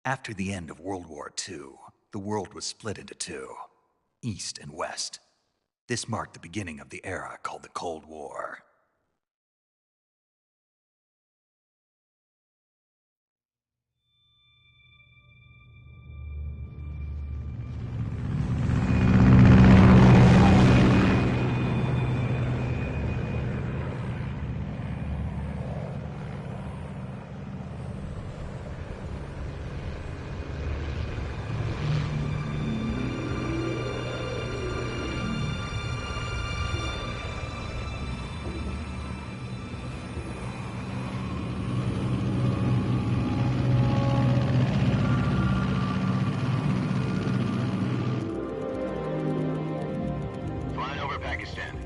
After the end of World War II, the world was split into two, East and West. This marked the beginning of the era called the Cold War.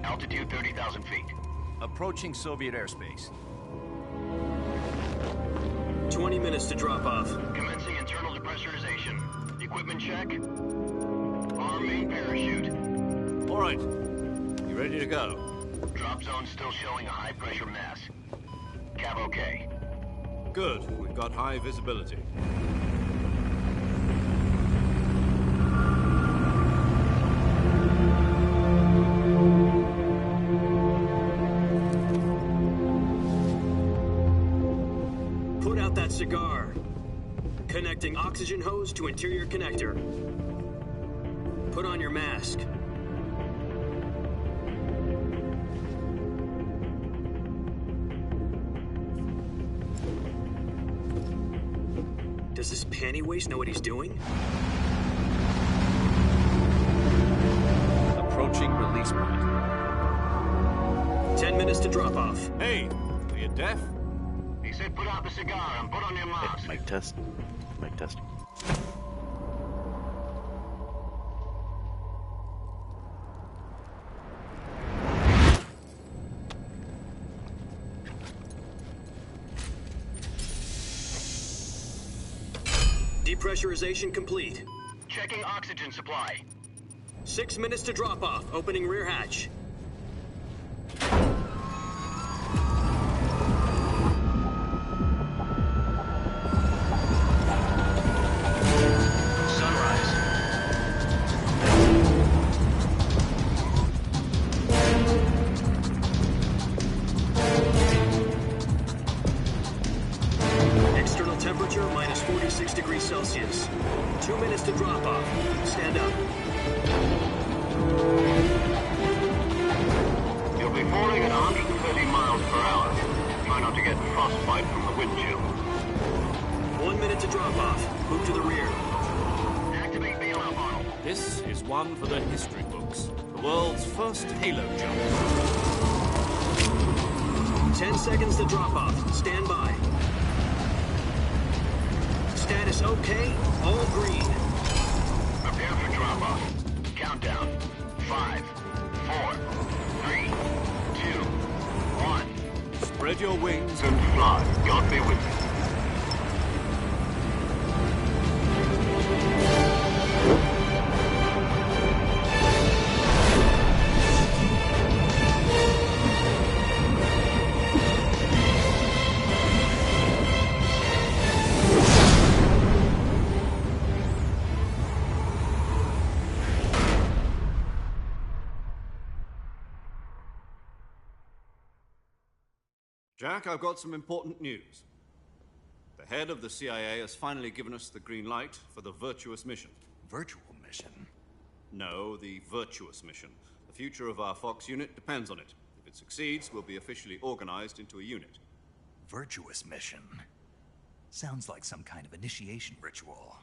Altitude 30,000 feet. Approaching Soviet airspace. 20 minutes to drop off. Commencing internal depressurization. Equipment check. Arm main parachute. All right. You ready to go? Drop zone still showing a high pressure mass. Cav okay. Good. We've got high visibility. Cigar. Connecting oxygen hose to interior connector. Put on your mask. Does this panty waste know what he's doing? Approaching release point. 10 minutes to drop off. Hey, are you deaf? He said put out the cigar and put on your mask. Mic test. Mic test. Depressurization complete. Checking oxygen supply. 6 minutes to drop off. Opening rear hatch. Temperature minus 46 degrees Celsius. 2 minutes to drop off. Stand up. You'll be falling at 130 miles per hour. Try not to get frostbite from the wind chill. 1 minute to drop off. Move to the rear. Activate bailout model. This is one for the history books. The world's first halo jump. 10 seconds to drop off. Stand by. Status okay, all green. Prepare for drop-off. Countdown. 5, 4, 3, 2, 1. Spread your wings and fly. God be with you. Jack, I've got some important news. The head of the CIA has finally given us the green light for the virtuous mission. Virtual mission? No, the virtuous mission. The future of our Fox unit depends on it. If it succeeds, we'll be officially organized into a unit. Virtuous mission? Sounds like some kind of initiation ritual.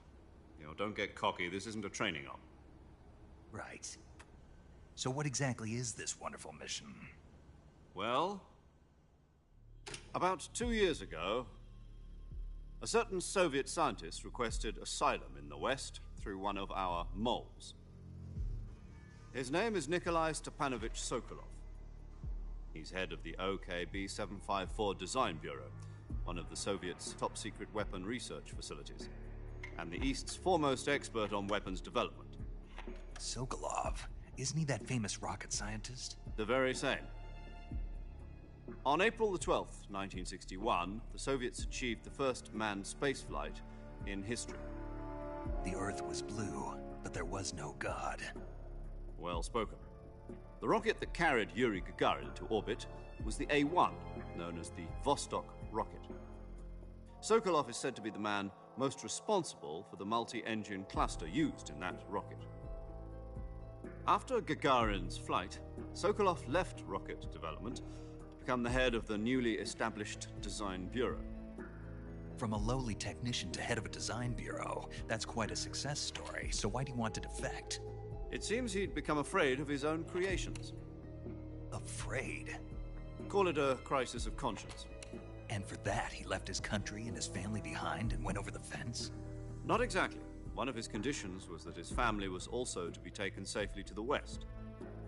You know, don't get cocky. This isn't a training op. Right. So what exactly is this wonderful mission? Well, about 2 years ago, a certain Soviet scientist requested asylum in the West through one of our moles. His name is Nikolai Stepanovich Sokolov. He's head of the OKB 754 Design Bureau, one of the Soviets' top-secret weapon research facilities, and the East's foremost expert on weapons development. Sokolov? Isn't he that famous rocket scientist? The very same. On April the 12th, 1961, the Soviets achieved the first manned spaceflight in history. The Earth was blue, but there was no God. Well spoken. The rocket that carried Yuri Gagarin to orbit was the A-1, known as the Vostok rocket. Sokolov is said to be the man most responsible for the multi-engine cluster used in that rocket. After Gagarin's flight, Sokolov left rocket development to become the head of the newly established Design Bureau. From a lowly technician to head of a design bureau, that's quite a success story, so why do you want to defect? It seems he'd become afraid of his own creations. Afraid? Call it a crisis of conscience. And for that, he left his country and his family behind and went over the fence? Not exactly. One of his conditions was that his family was also to be taken safely to the west.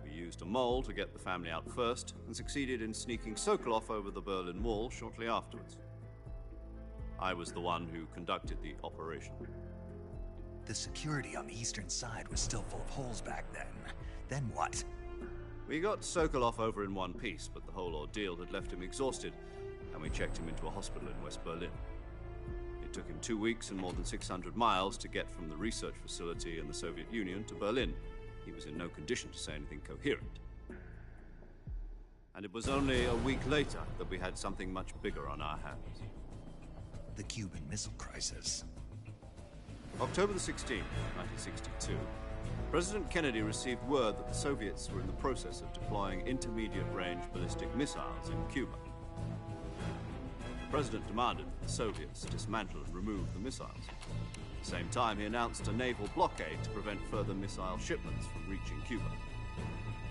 We used a mole to get the family out first and succeeded in sneaking Sokolov over the Berlin Wall shortly afterwards. I was the one who conducted the operation. The security on the eastern side was still full of holes back then. Then what? We got Sokolov over in one piece, but the whole ordeal had left him exhausted, and we checked him into a hospital in West Berlin. It took him 2 weeks and more than 600 miles to get from the research facility in the Soviet Union to Berlin. He was in no condition to say anything coherent. And it was only a week later that we had something much bigger on our hands. The Cuban Missile Crisis. October the 16th, 1962, President Kennedy received word that the Soviets were in the process of deploying intermediate-range ballistic missiles in Cuba. The President demanded that the Soviets dismantle and remove the missiles. At the same time, he announced a naval blockade to prevent further missile shipments from reaching Cuba.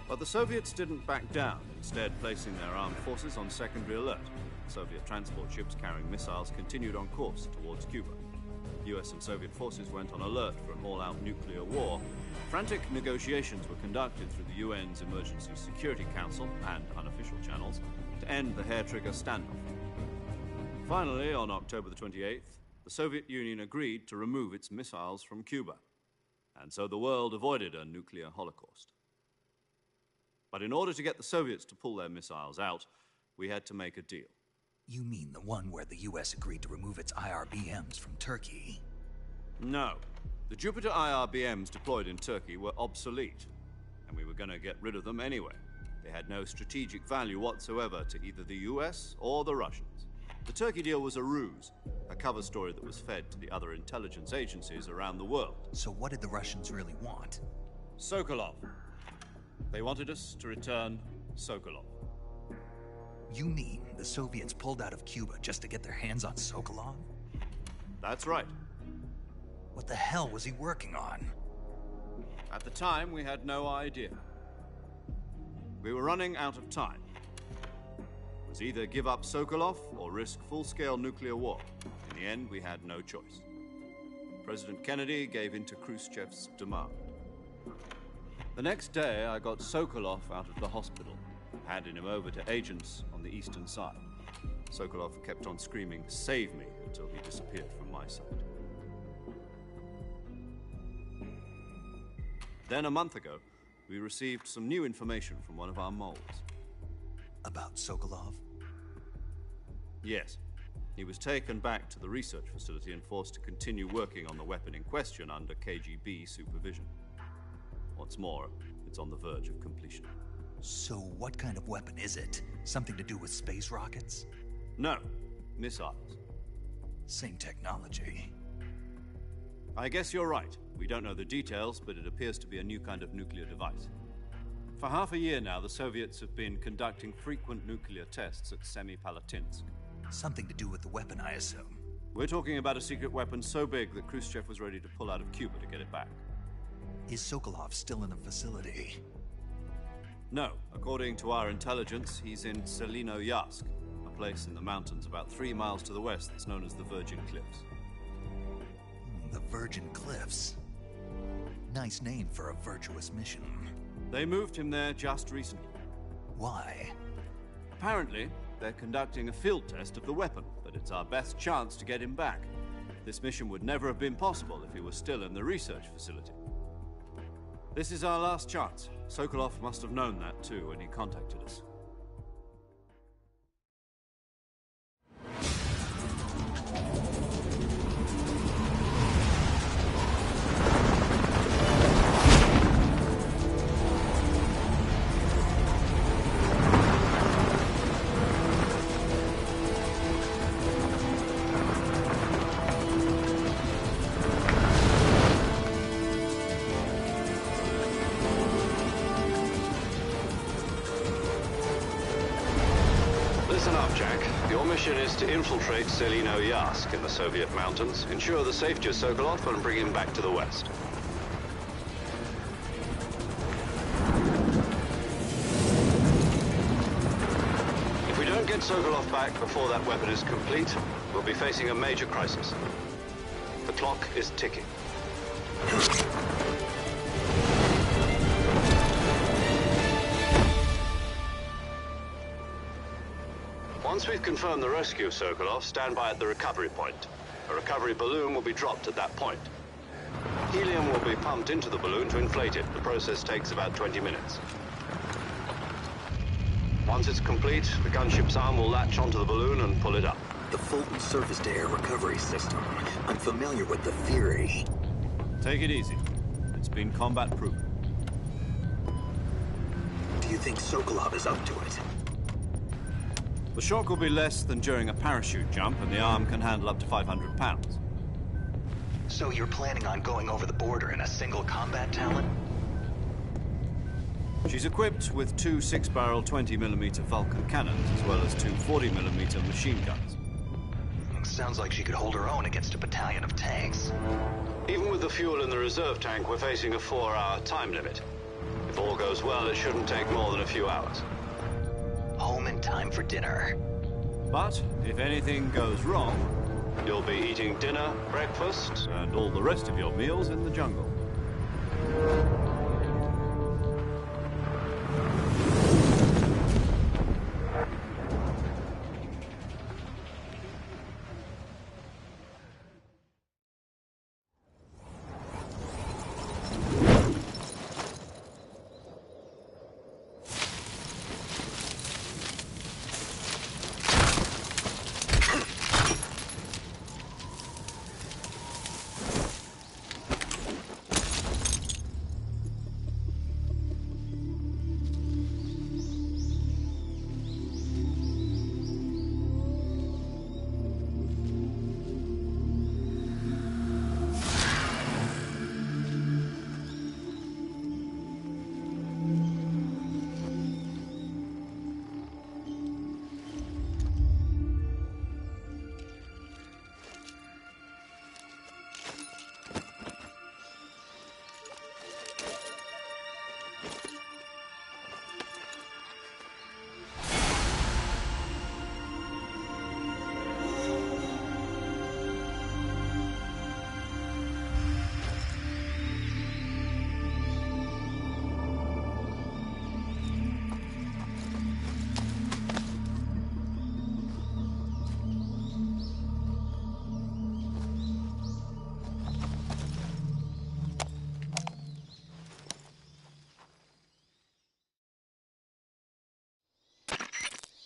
But the Soviets didn't back down, instead placing their armed forces on secondary alert. Soviet transport ships carrying missiles continued on course towards Cuba. US and Soviet forces went on alert for an all-out nuclear war. Frantic negotiations were conducted through the UN's Emergency Security Council and unofficial channels to end the hair-trigger standoff. Finally, on October the 28th, the Soviet Union agreed to remove its missiles from Cuba, and so the world avoided a nuclear holocaust. But in order to get the Soviets to pull their missiles out, we had to make a deal. You mean the one where the US agreed to remove its IRBMs from Turkey? No. The Jupiter IRBMs deployed in Turkey were obsolete, and we were going to get rid of them anyway. They had no strategic value whatsoever to either the US or the Russians. The Turkey deal was a ruse, a cover story that was fed to the other intelligence agencies around the world. So what did the Russians really want? Sokolov. They wanted us to return Sokolov. You mean the Soviets pulled out of Cuba just to get their hands on Sokolov? That's right. What the hell was he working on? At the time, we had no idea. We were running out of time. It was either give up Sokolov or risk full-scale nuclear war. In the end, we had no choice. President Kennedy gave in to Khrushchev's demand. The next day, I got Sokolov out of the hospital, handed him over to agents on the eastern side. Sokolov kept on screaming, "Save me," until he disappeared from my sight. Then a month ago, we received some new information from one of our moles. About Sokolov? Yes. He was taken back to the research facility and forced to continue working on the weapon in question under KGB supervision. Once more, it's on the verge of completion. So what kind of weapon is it? Something to do with space rockets? No, missiles. Same technology. I guess you're right. We don't know the details, but it appears to be a new kind of nuclear device. For half a year now, the Soviets have been conducting frequent nuclear tests at Semipalatinsk. Something to do with the weapon, I assume. We're talking about a secret weapon so big that Khrushchev was ready to pull out of Cuba to get it back. Is Sokolov still in the facility? No. According to our intelligence, he's in Selino-Yarsk, a place in the mountains about 3 miles to the west that's known as the Virgin Cliffs. The Virgin Cliffs. Nice name for a virtuous mission. They moved him there just recently. Why? Apparently, they're conducting a field test of the weapon, but it's our best chance to get him back. This mission would never have been possible if he was still in the research facility. This is our last chance. Sokolov must have known that too when he contacted us. Listen up, Jack. Your mission is to infiltrate Selino Yask in the Soviet mountains, ensure the safety of Sokolov, and bring him back to the West. If we don't get Sokolov back before that weapon is complete, we'll be facing a major crisis. The clock is ticking. Once we've confirmed the rescue of Sokolov, stand by at the recovery point. A recovery balloon will be dropped at that point. Helium will be pumped into the balloon to inflate it. The process takes about 20 minutes. Once it's complete, the gunship's arm will latch onto the balloon and pull it up. The Fulton surface-to-air recovery system. I'm familiar with the theory. Take it easy. It's been combat-proven. Do you think Sokolov is up to it? The shock will be less than during a parachute jump, and the arm can handle up to 500 pounds. So you're planning on going over the border in a single combat Talon? She's equipped with two 6-barrel 20mm Vulcan cannons, as well as two 40mm machine guns. Sounds like she could hold her own against a battalion of tanks. Even with the fuel in the reserve tank, we're facing a 4-hour time limit. If all goes well, it shouldn't take more than a few hours. Home in time for dinner. But if anything goes wrong, You'll be eating dinner, breakfast, and all the rest of your meals in the jungle.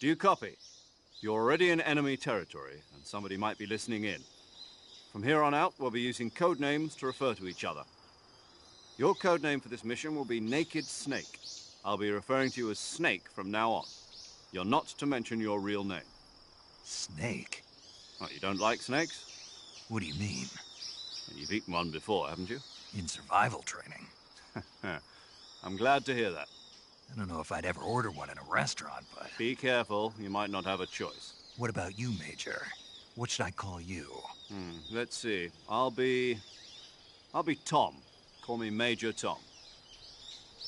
Do you copy? You're already in enemy territory, and somebody might be listening in. From here on out, we'll be using code names to refer to each other. Your code name for this mission will be Naked Snake. I'll be referring to you as Snake from now on. You're not to mention your real name. Snake? Oh, you don't like snakes? What do you mean? You've eaten one before, haven't you? In survival training. I'm glad to hear that. I don't know if I'd ever order one in a restaurant, but... Be careful, you might not have a choice. What about you, Major? What should I call you? Let's see. I'll be Tom. Call me Major Tom.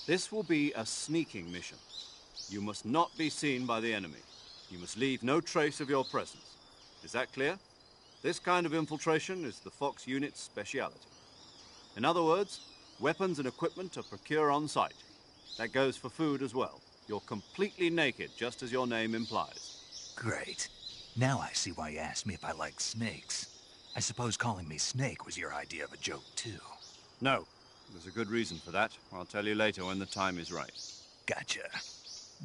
This will be a sneaking mission. You must not be seen by the enemy. You must leave no trace of your presence. Is that clear? This kind of infiltration is the Fox unit's speciality. In other words, weapons and equipment are procured on site. That goes for food as well. You're completely naked, just as your name implies. Great. Now I see why you asked me if I like snakes. I suppose calling me Snake was your idea of a joke, too. No. There's a good reason for that. I'll tell you later when the time is right. Gotcha.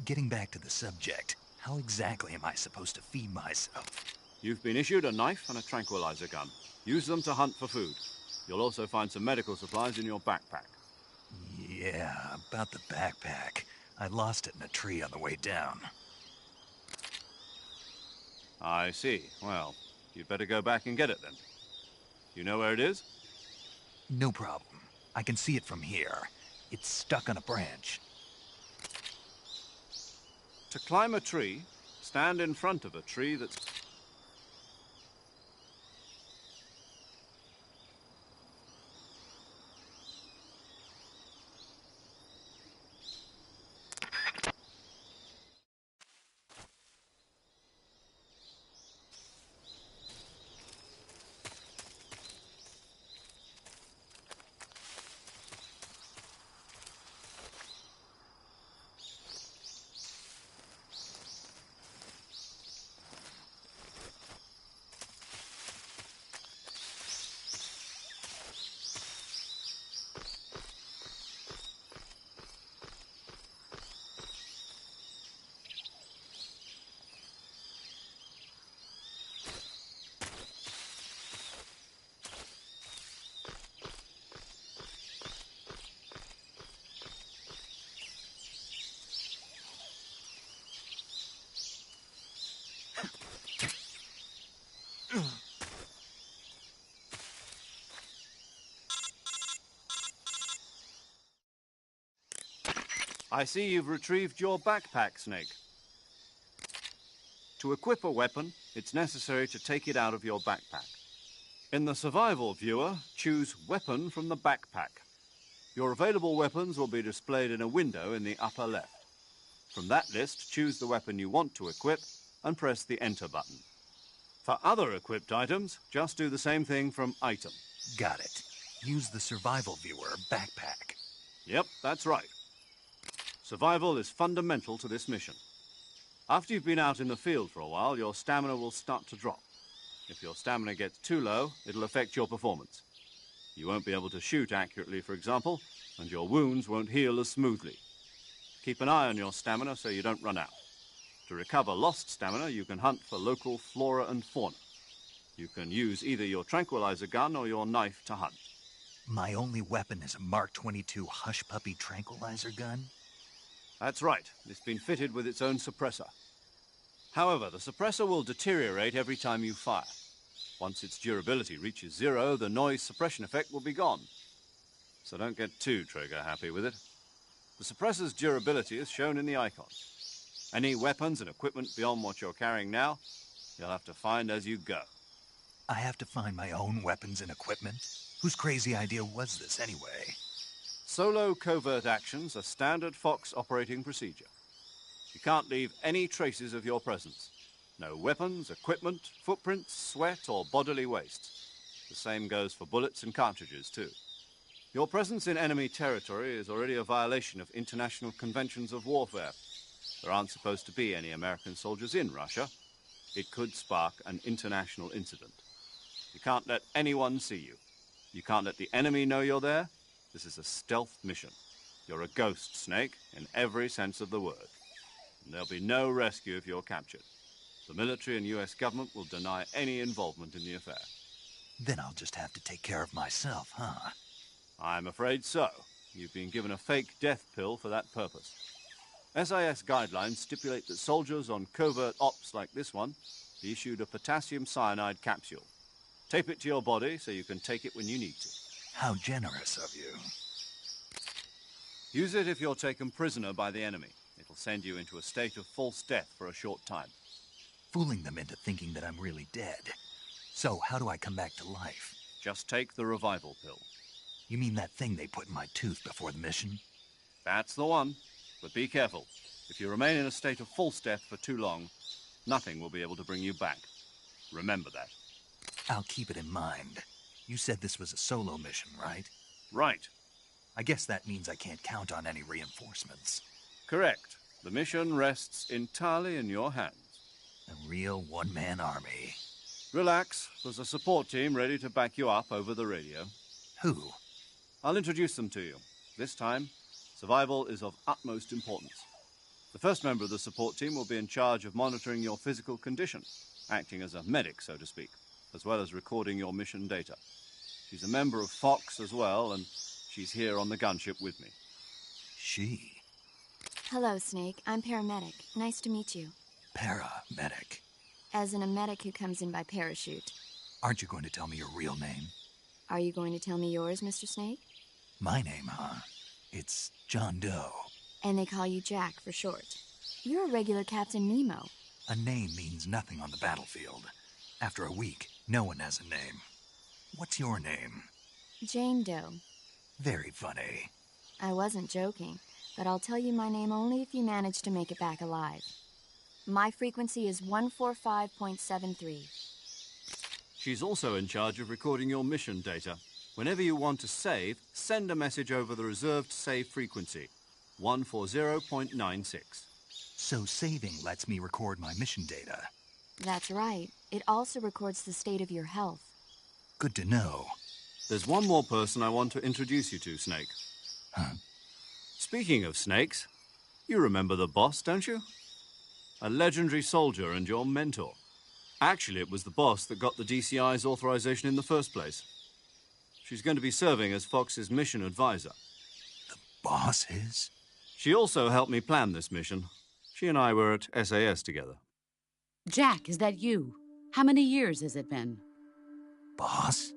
Getting back to the subject, how exactly am I supposed to feed myself? You've been issued a knife and a tranquilizer gun. Use them to hunt for food. You'll also find some medical supplies in your backpack. Yeah, about the backpack. I lost it in a tree on the way down. I see. Well, you'd better go back and get it then. You know where it is? No problem. I can see it from here. It's stuck on a branch. To climb a tree, Stand in front of a tree that's... I see you've retrieved your backpack, Snake. To equip a weapon, it's necessary to take it out of your backpack. In the survival viewer, choose Weapon from the backpack. Your available weapons will be displayed in a window in the upper left. From that list, choose the weapon you want to equip and press the Enter button. For other equipped items, just do the same thing from Item. Got it. Use the survival viewer backpack. Yep, that's right. Survival is fundamental to this mission. After you've been out in the field for a while, your stamina will start to drop. If your stamina gets too low, it'll affect your performance. You won't be able to shoot accurately, for example, and your wounds won't heal as smoothly. Keep an eye on your stamina so you don't run out. To recover lost stamina, you can hunt for local flora and fauna. You can use either your tranquilizer gun or your knife to hunt. My only weapon is a Mark 22 Hush Puppy tranquilizer gun? That's right. It's been fitted with its own suppressor. However, the suppressor will deteriorate every time you fire. Once its durability reaches 0, the noise suppression effect will be gone. So don't get too trigger-happy with it. The suppressor's durability is shown in the icon. Any weapons and equipment beyond what you're carrying now, you'll have to find as you go. I have to find my own weapons and equipment? Whose crazy idea was this, anyway? Solo covert actions are standard Fox operating procedure. You can't leave any traces of your presence. No weapons, equipment, footprints, sweat, or bodily waste. The same goes for bullets and cartridges, too. Your presence in enemy territory is already a violation of international conventions of warfare. There aren't supposed to be any American soldiers in Russia. It could spark an international incident. You can't let anyone see you. You can't let the enemy know you're there. This is a stealth mission. You're a ghost, Snake, in every sense of the word. And there'll be no rescue if you're captured. The military and U.S. government will deny any involvement in the affair. Then I'll just have to take care of myself, huh? I'm afraid so. You've been given a fake death pill for that purpose. SIS guidelines stipulate that soldiers on covert ops like this one be issued a potassium cyanide capsule. Tape it to your body so you can take it when you need to. How generous of you. Use it if you're taken prisoner by the enemy. It'll send you into a state of false death for a short time. Fooling them into thinking that I'm really dead. So, how do I come back to life? Just take the revival pill. You mean that thing they put in my tooth before the mission? That's the one. But be careful. If you remain in a state of false death for too long, nothing will be able to bring you back. Remember that. I'll keep it in mind. You said this was a solo mission, right? Right. I guess that means I can't count on any reinforcements. Correct. The mission rests entirely in your hands. A real one-man army. Relax. There's a support team ready to back you up over the radio. Who? I'll introduce them to you. This time, survival is of utmost importance. The first member of the support team will be in charge of monitoring your physical condition, acting as a medic, so to speak, as well as recording your mission data. She's a member of Fox as well, and she's here on the gunship with me. She? Hello, Snake. I'm paramedic. Nice to meet you. Paramedic. As in a medic who comes in by parachute. Aren't you going to tell me your real name? Are you going to tell me yours, Mr. Snake? My name, huh? It's John Doe. And they call you Jack for short. You're a regular Captain Nemo. A name means nothing on the battlefield. After a week, no one has a name. What's your name? Jane Doe. Very funny. I wasn't joking, but I'll tell you my name only if you manage to make it back alive. My frequency is 145.73. She's also in charge of recording your mission data. Whenever you want to save, send a message over the reserved save frequency, 140.96. So saving lets me record my mission data. That's right. It also records the state of your health. Good to know. There's one more person I want to introduce you to, Snake. Huh? Speaking of snakes, you remember the boss, don't you? A legendary soldier and your mentor. Actually, it was the boss that got the DCI's authorization in the first place. She's going to be serving as Fox's mission advisor. The boss is? She also helped me plan this mission. She and I were at SAS together. Jack, is that you? How many years has it been? Boss?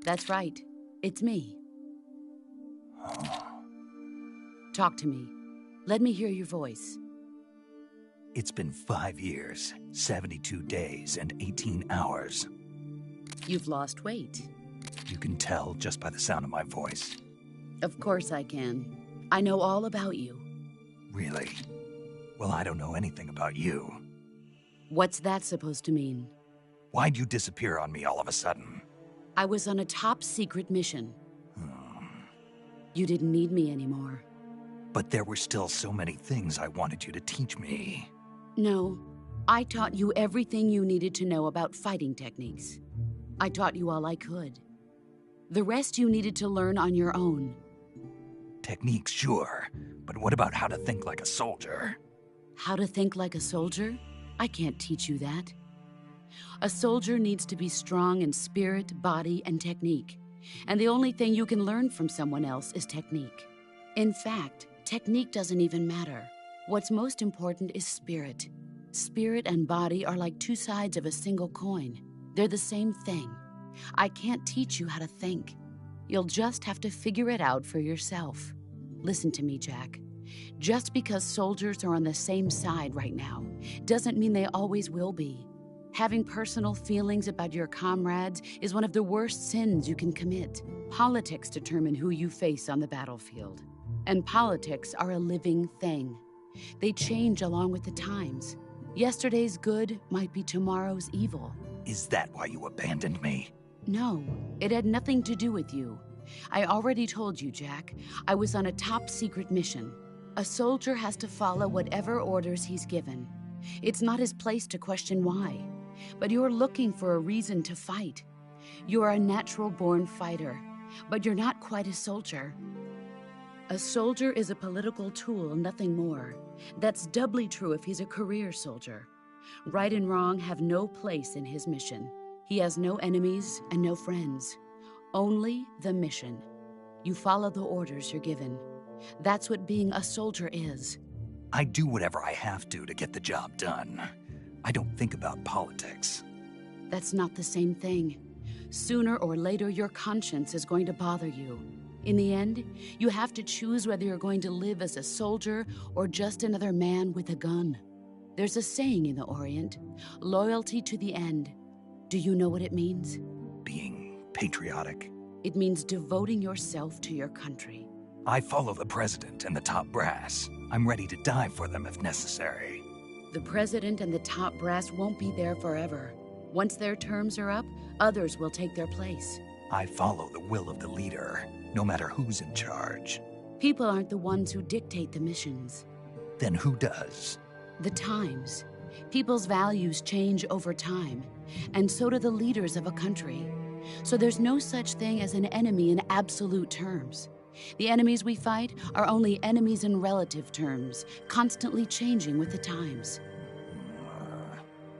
That's right. It's me. Talk to me. Let me hear your voice. It's been 5 years, 72 days, and 18 hours. You've lost weight. You can tell just by the sound of my voice. Of course I can. I know all about you. Really? Well, I don't know anything about you. What's that supposed to mean? Why'd you disappear on me all of a sudden? I was on a top-secret mission. You didn't need me anymore. But there were still so many things I wanted you to teach me. No, I taught you everything you needed to know about fighting techniques. I taught you all I could. The rest you needed to learn on your own. Techniques, sure. But what about how to think like a soldier? How to think like a soldier? I can't teach you that. A soldier needs to be strong in spirit, body, and technique. And the only thing you can learn from someone else is technique. In fact, technique doesn't even matter. What's most important is spirit. Spirit and body are like two sides of a single coin. They're the same thing. I can't teach you how to think. You'll just have to figure it out for yourself. Listen to me, Jack. Just because soldiers are on the same side right now doesn't mean they always will be. Having personal feelings about your comrades is one of the worst sins you can commit. Politics determine who you face on the battlefield. And politics are a living thing. They change along with the times. Yesterday's good might be tomorrow's evil. Is that why you abandoned me? No, it had nothing to do with you. I already told you, Jack. I was on a top-secret mission. A soldier has to follow whatever orders he's given. It's not his place to question why. But you're looking for a reason to fight. You are a natural-born fighter, but you're not quite a soldier. A soldier is a political tool, nothing more. That's doubly true if he's a career soldier. Right and wrong have no place in his mission. He has no enemies and no friends. Only the mission. You follow the orders you're given. That's what being a soldier is. I do whatever I have to get the job done. I don't think about politics. That's not the same thing. Sooner or later, your conscience is going to bother you. In the end, you have to choose whether you're going to live as a soldier or just another man with a gun. There's a saying in the Orient, loyalty to the end. Do you know what it means? Being patriotic. It means devoting yourself to your country. I follow the president and the top brass. I'm ready to die for them if necessary. The president and the top brass won't be there forever. Once their terms are up, others will take their place. I follow the will of the leader, no matter who's in charge. People aren't the ones who dictate the missions. Then who does? The times. People's values change over time, and so do the leaders of a country. So there's no such thing as an enemy in absolute terms. The enemies we fight are only enemies in relative terms, constantly changing with the times.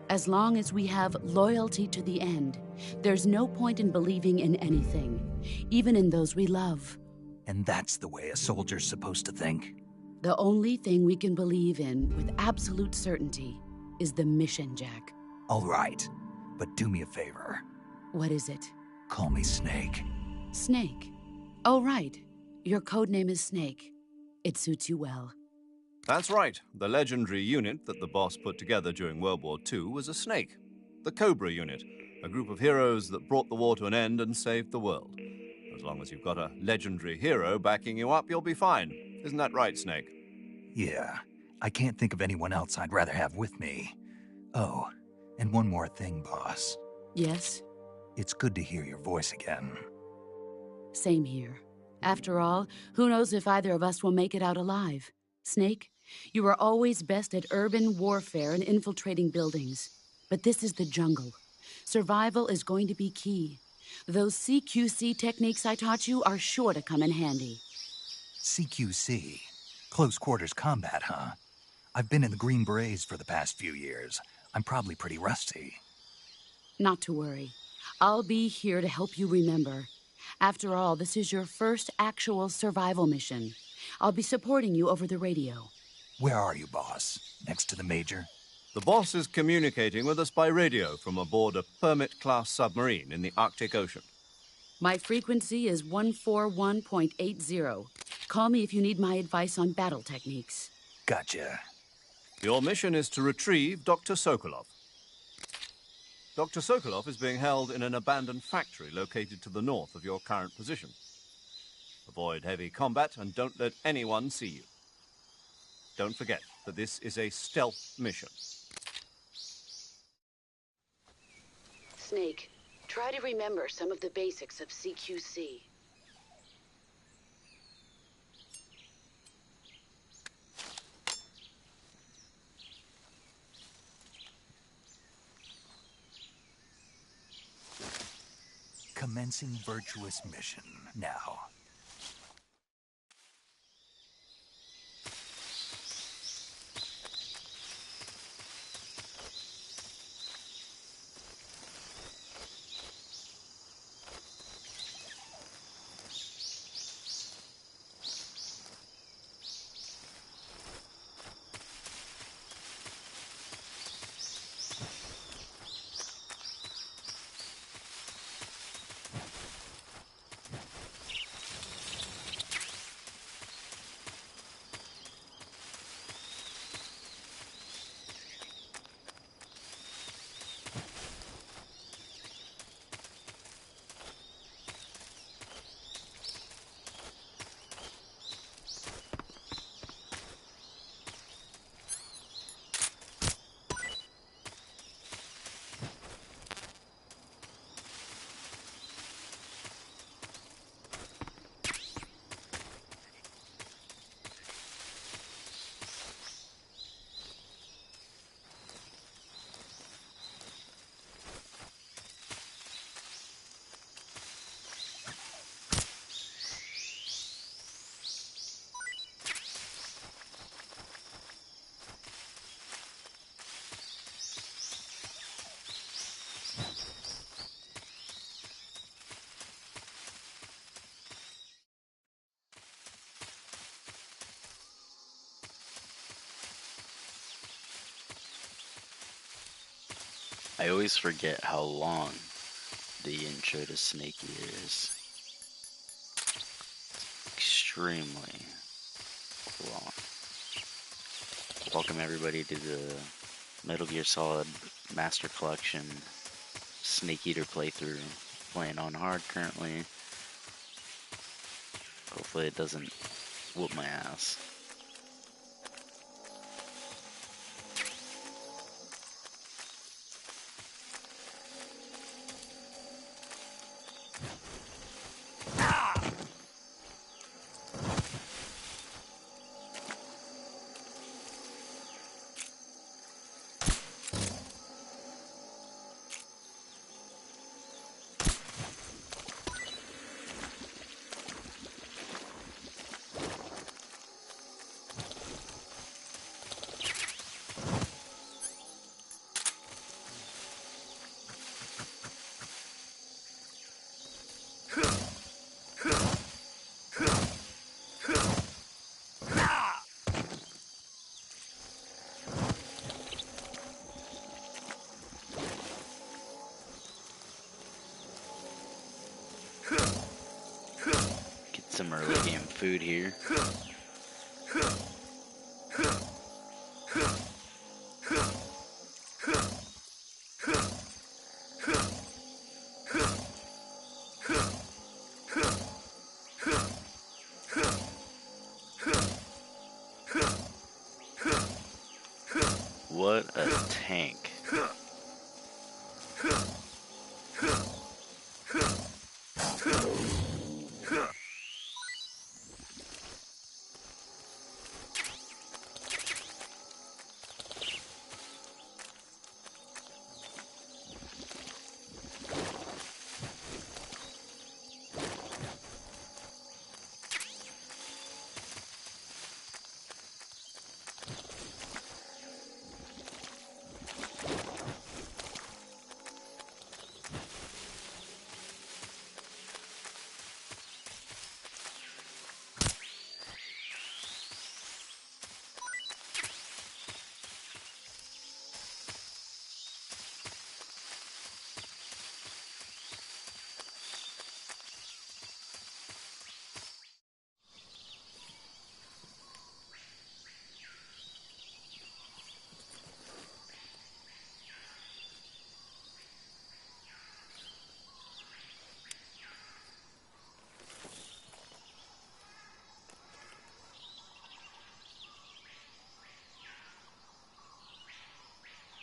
As long as we have loyalty to the end, there's no point in believing in anything, even in those we love. And that's the way a soldier's supposed to think? The only thing we can believe in with absolute certainty is the mission, Jack. All right, but do me a favor. What is it? Call me Snake. Snake? Oh, right. Your code name is Snake. It suits you well. That's right. The legendary unit that the boss put together during World War II was a snake. The Cobra unit, a group of heroes that brought the war to an end and saved the world. As long as you've got a legendary hero backing you up, you'll be fine. Isn't that right, Snake? Yeah, I can't think of anyone else I'd rather have with me. Oh, and one more thing, boss. Yes? It's good to hear your voice again. Same here. After all, who knows if either of us will make it out alive? Snake, you are always best at urban warfare and infiltrating buildings. But this is the jungle. Survival is going to be key. Those CQC techniques I taught you are sure to come in handy. CQC? Close quarters combat, huh? I've been in the Green Berets for the past few years. I'm probably pretty rusty. Not to worry. I'll be here to help you remember. After all, this is your first actual survival mission. I'll be supporting you over the radio. Where are you, boss? Next to the Major? The boss is communicating with us by radio from aboard a Permit-class submarine in the Arctic Ocean. My frequency is 141.80. Call me if you need my advice on battle techniques. Gotcha. Your mission is to retrieve Dr. Sokolov. Dr. Sokolov is being held in an abandoned factory located to the north of your current position. Avoid heavy combat and don't let anyone see you. Don't forget that this is a stealth mission. Snake, try to remember some of the basics of CQC. Commencing virtuous mission now. I always forget how long the intro to Snake Eater is. Extremely long. Welcome everybody to the Metal Gear Solid Master Collection Snake Eater playthrough. Playing on hard currently. Hopefully it doesn't whoop my ass. Get some early game food here. what a tank.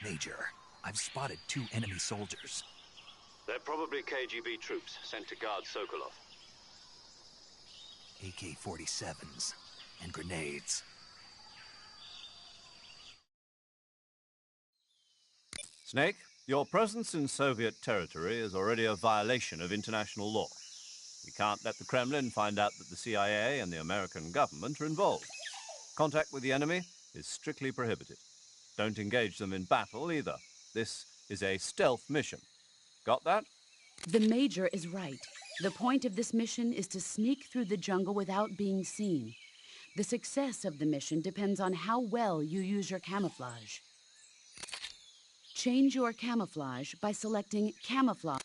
Major, I've spotted 2 enemy soldiers. They're probably KGB troops sent to guard Sokolov. AK-47s and grenades. Snake, your presence in Soviet territory is already a violation of international law. We can't let the Kremlin find out that the CIA and the American government are involved. Contact with the enemy is strictly prohibited. Don't engage them in battle either. This is a stealth mission. Got that? The Major is right. The point of this mission is to sneak through the jungle without being seen. The success of the mission depends on how well you use your camouflage. Change your camouflage by selecting Camouflage.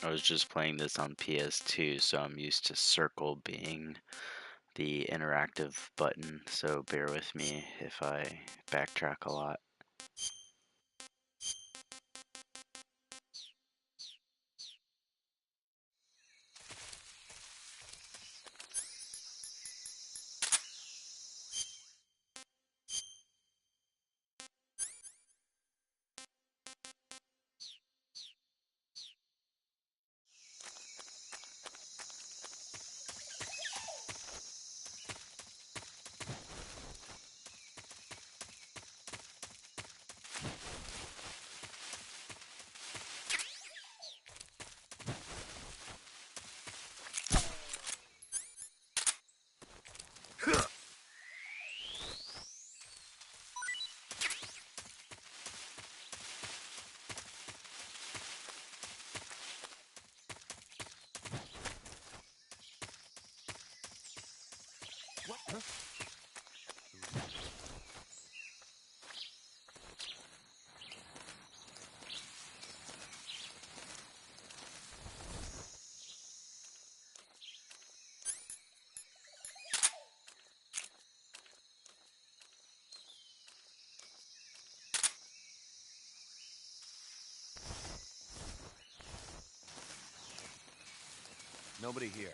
I was just playing this on PS2, so I'm used to circle being the interactive button, so bear with me if I backtrack a lot. Nobody here.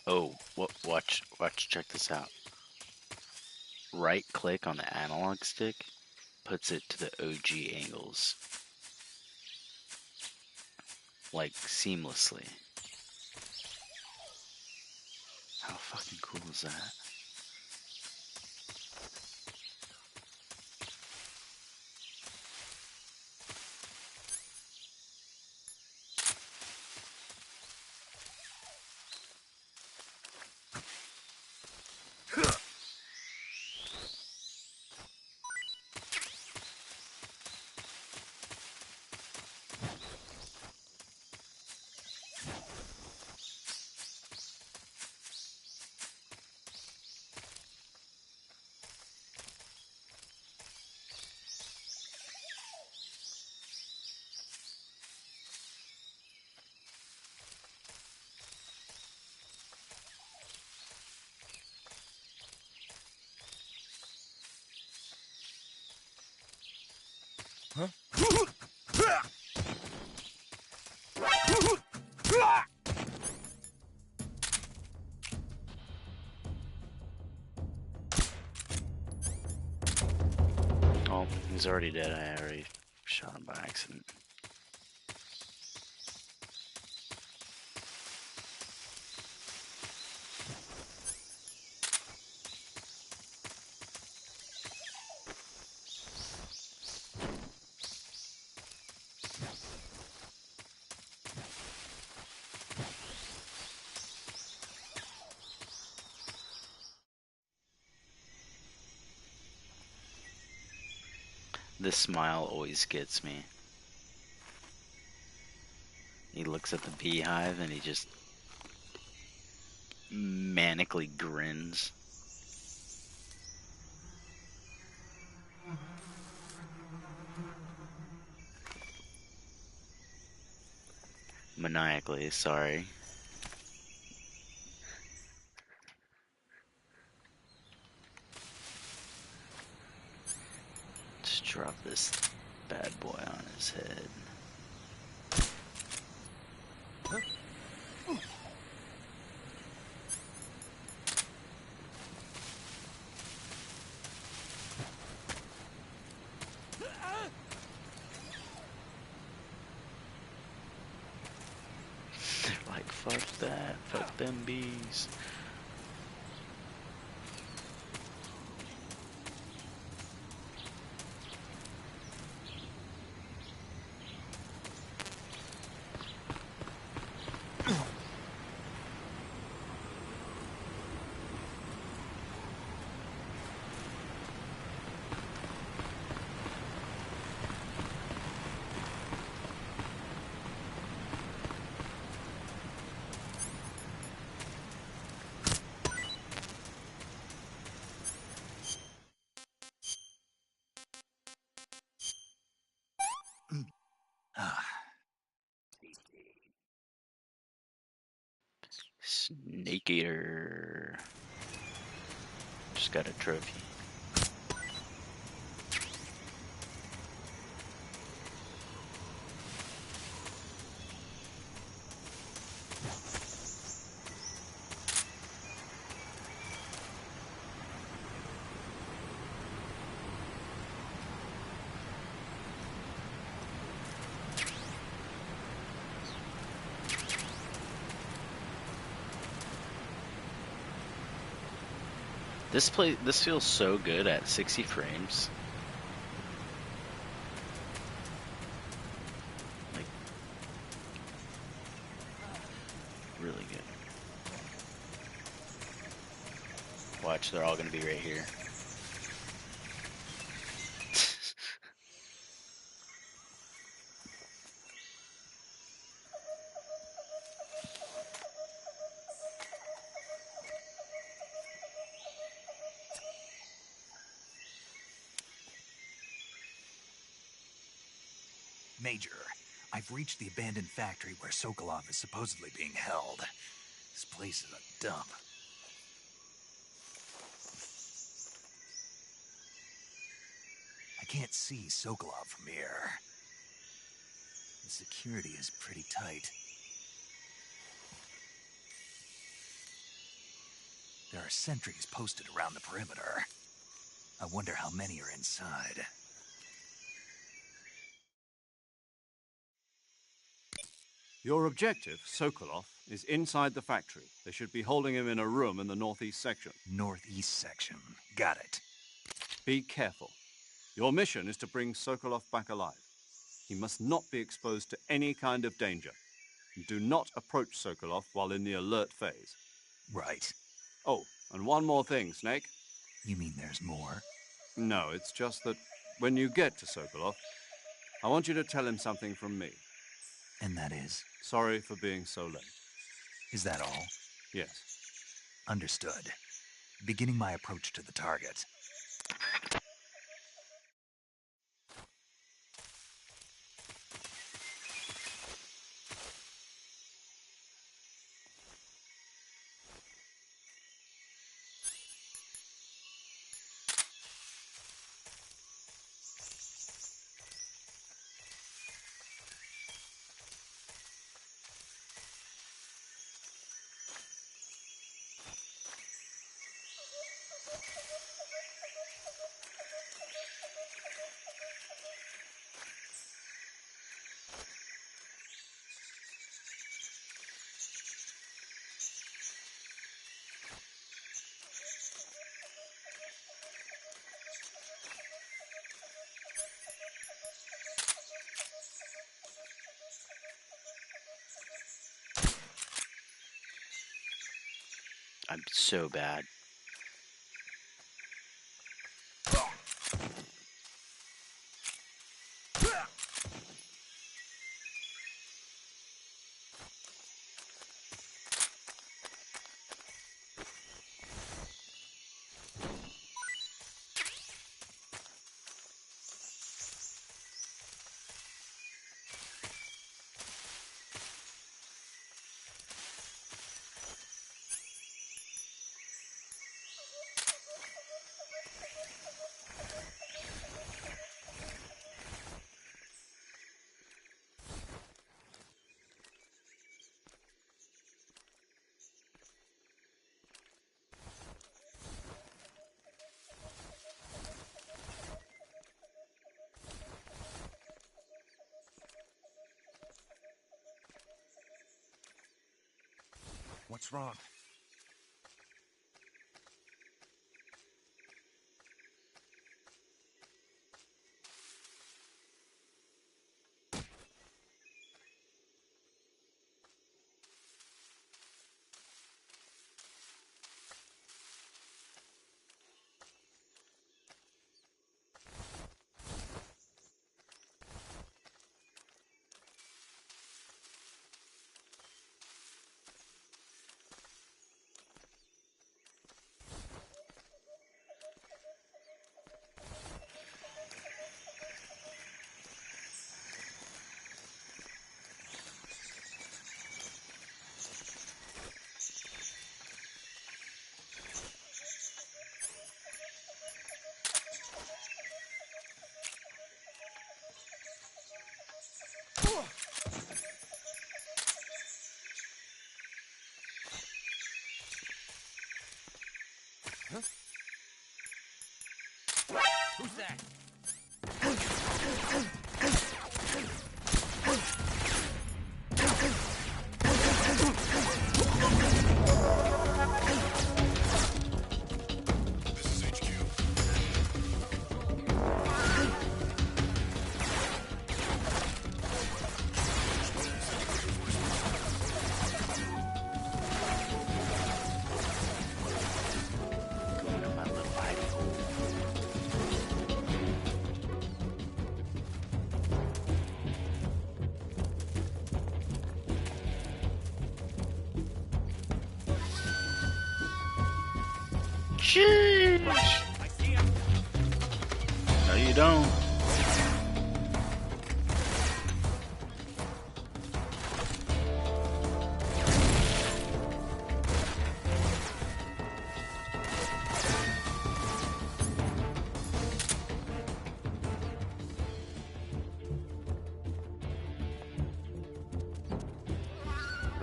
Oh, watch, check this out. Right click on the analog stick puts it to the OG angles. Like, seamlessly. How fucking cool is that? Oh, he's already dead. I already shot him by accident. This smile always gets me. He looks at the beehive and he just manically grins. Maniacally, sorry. Just drop this bad boy on his head. They're like, fuck that, fuck them bees. Snake Eater. Just got a trophy. This feels so good at 60 frames. Like, really good. Watch, they're all gonna be right here. Major, I've reached the abandoned factory where Sokolov is supposedly being held. This place is a dump. I can't see Sokolov from here. The security is pretty tight. There are sentries posted around the perimeter. I wonder how many are inside. Your objective, Sokolov, is inside the factory. They should be holding him in a room in the northeast section. Northeast section. Got it. Be careful. Your mission is to bring Sokolov back alive. He must not be exposed to any kind of danger. Do not approach Sokolov while in the alert phase. Right. Oh, and one more thing, Snake. You mean there's more? No, it's just that when you get to Sokolov, I want you to tell him something from me. And that is? Sorry for being so late. Is that all? Yes. Understood. Beginning my approach to the target. I'm so bad. What's wrong? Huh? Who's that? Sheesh. No, you don't.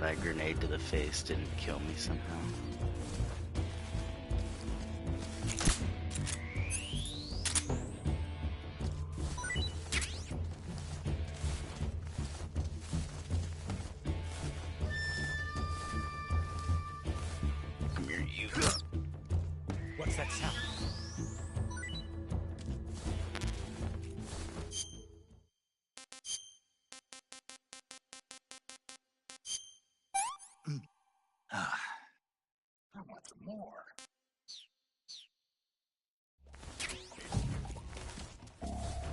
That grenade to the face didn't kill me somehow. Come here, you. What's that sound? I want some more.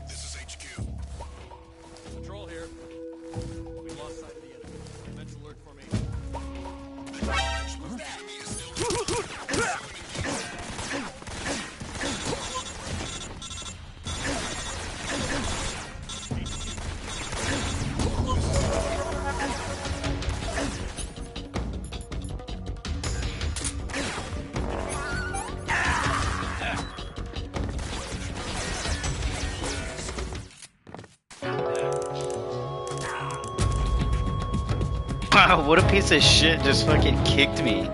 This is HQ. Control here. We lost sight of the enemy. Defense alert formation. Wow, what a piece of shit just fucking kicked me.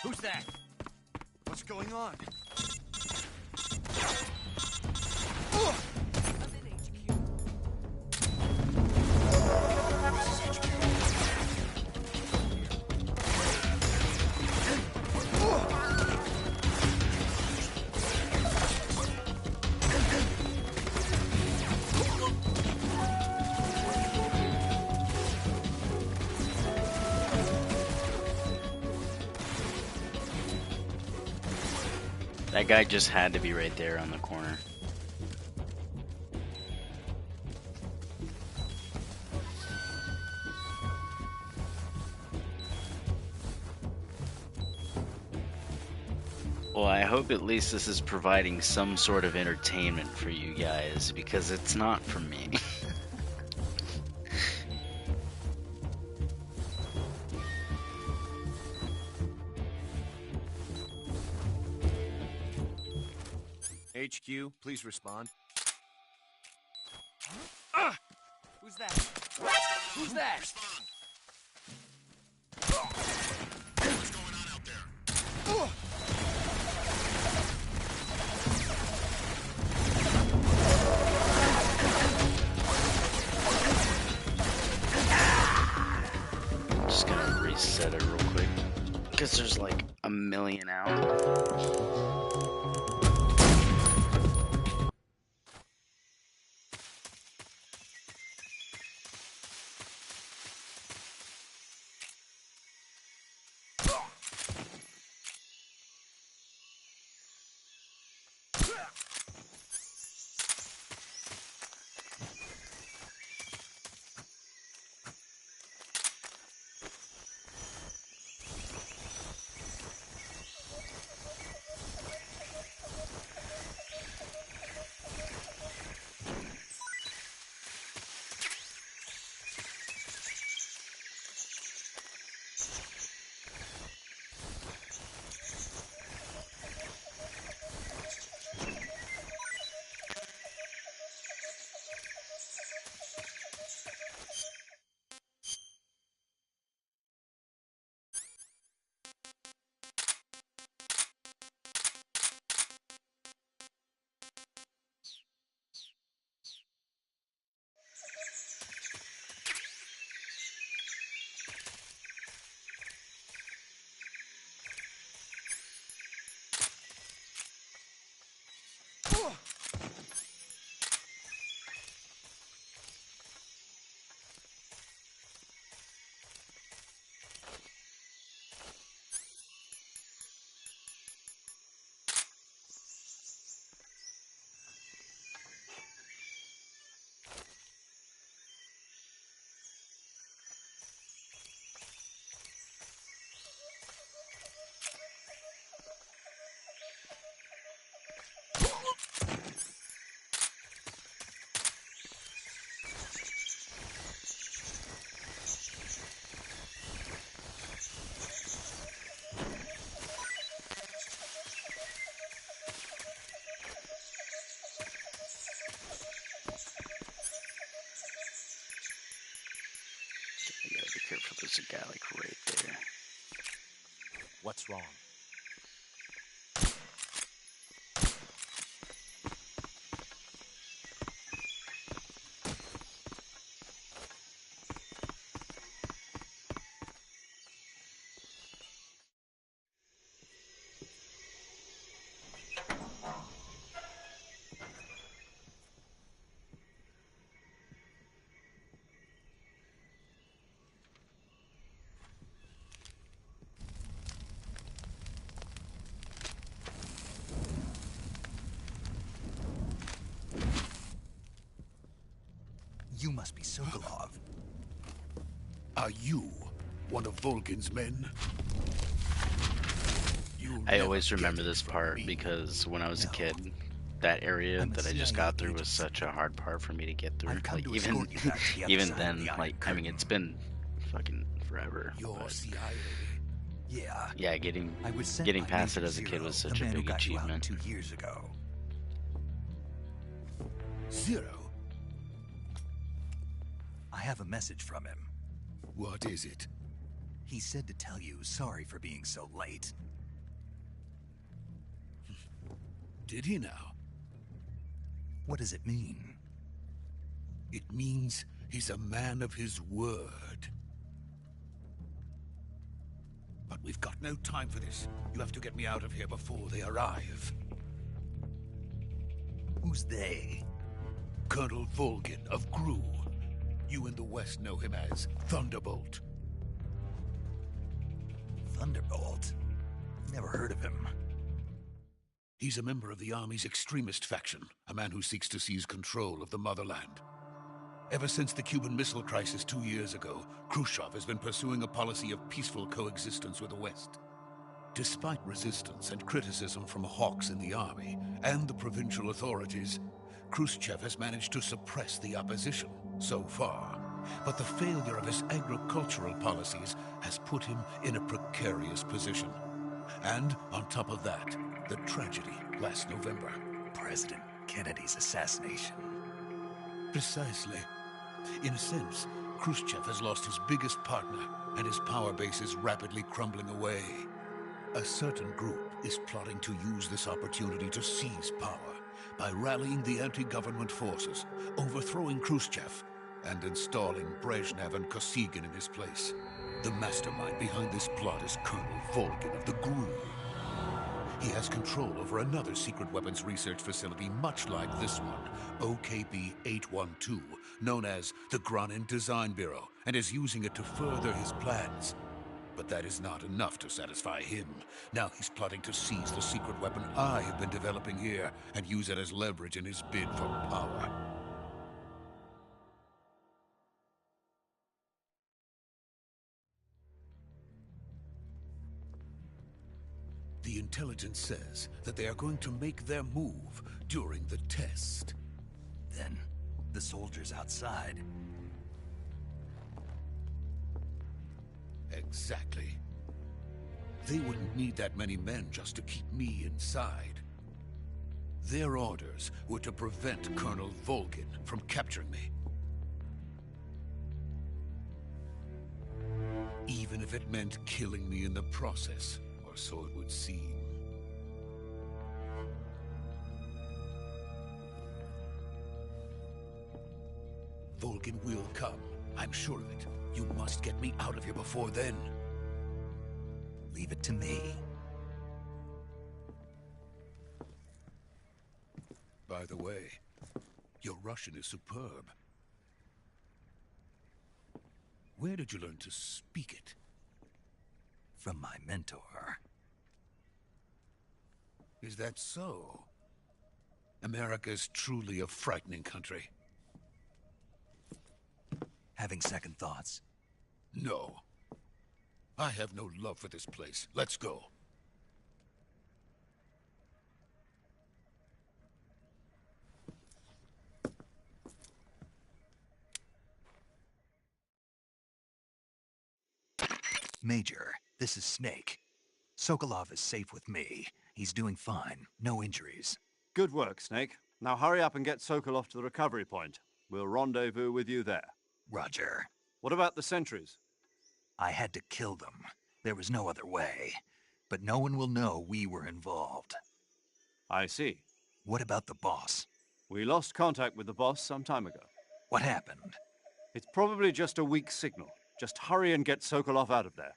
Who's that? What's going on? That guy just had to be right there on the corner. Well, I hope at least this is providing some sort of entertainment for you guys, because it's not for me. HQ, please respond. Who's that? Who's that? What's going on out there? Just gonna reset it real quick, because there's like a million out. careful, there's a guy like right there. What's wrong? You must be Sokolov. Are you one of Volgin's men? I always remember this part because when I was a kid, that area that I just got through was such a hard part for me to get through. Like even then, like I mean, it's been fucking forever. Your CIA. Yeah, getting past it as a kid was such a big achievement. 2 years ago. Zero? I have a message from him. What is it? He said to tell you sorry for being so late. Did he now? What does it mean? It means he's a man of his word. But we've got no time for this. You have to get me out of here before they arrive. Who's they? Colonel Volgin of Gru. You in the West know him as Thunderbolt. Thunderbolt? Never heard of him. He's a member of the Army's extremist faction, a man who seeks to seize control of the motherland. Ever since the Cuban Missile Crisis 2 years ago, Khrushchev has been pursuing a policy of peaceful coexistence with the West. Despite resistance and criticism from hawks in the Army and the provincial authorities, Khrushchev has managed to suppress the opposition so far. But the failure of his agricultural policies has put him in a precarious position. And on top of that, the tragedy last November. President Kennedy's assassination. Precisely. In a sense, Khrushchev has lost his biggest partner, and his power base is rapidly crumbling away. A certain group is plotting to use this opportunity to seize power by rallying the anti-government forces, overthrowing Khrushchev, and installing Brezhnev and Kosygin in his place. The mastermind behind this plot is Colonel Volgin of the GRU. He has control over another secret weapons research facility much like this one, OKB-812, known as the Granin Design Bureau, and is using it to further his plans. But that is not enough to satisfy him. Now he's plotting to seize the secret weapon I have been developing here and use it as leverage in his bid for power. The intelligence says that they are going to make their move during the test. Then, the soldiers outside. Exactly. They wouldn't need that many men just to keep me inside. Their orders were to prevent Colonel Volgin from capturing me. Even if it meant killing me in the process, or so it would seem. Volgin will come. I'm sure of it. You must get me out of here before then. Leave it to me. By the way, your Russian is superb. Where did you learn to speak it? From my mentor. Is that so? America is truly a frightening country. Having second thoughts? No. I have no love for this place. Let's go. Major, this is Snake. Sokolov is safe with me. He's doing fine. No injuries. Good work, Snake. Now hurry up and get Sokolov to the recovery point. We'll rendezvous with you there. Roger. What about the sentries? I had to kill them. There was no other way. But no one will know we were involved. I see. What about the boss? We lost contact with the boss some time ago. What happened? It's probably just a weak signal. Just hurry and get Sokolov out of there.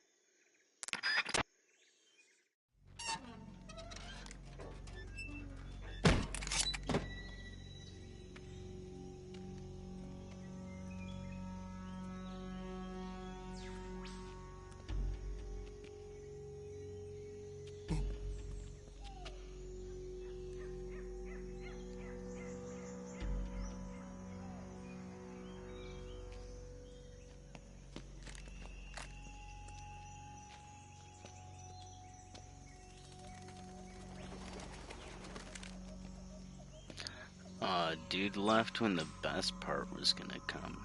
Dude left when the best part was gonna come.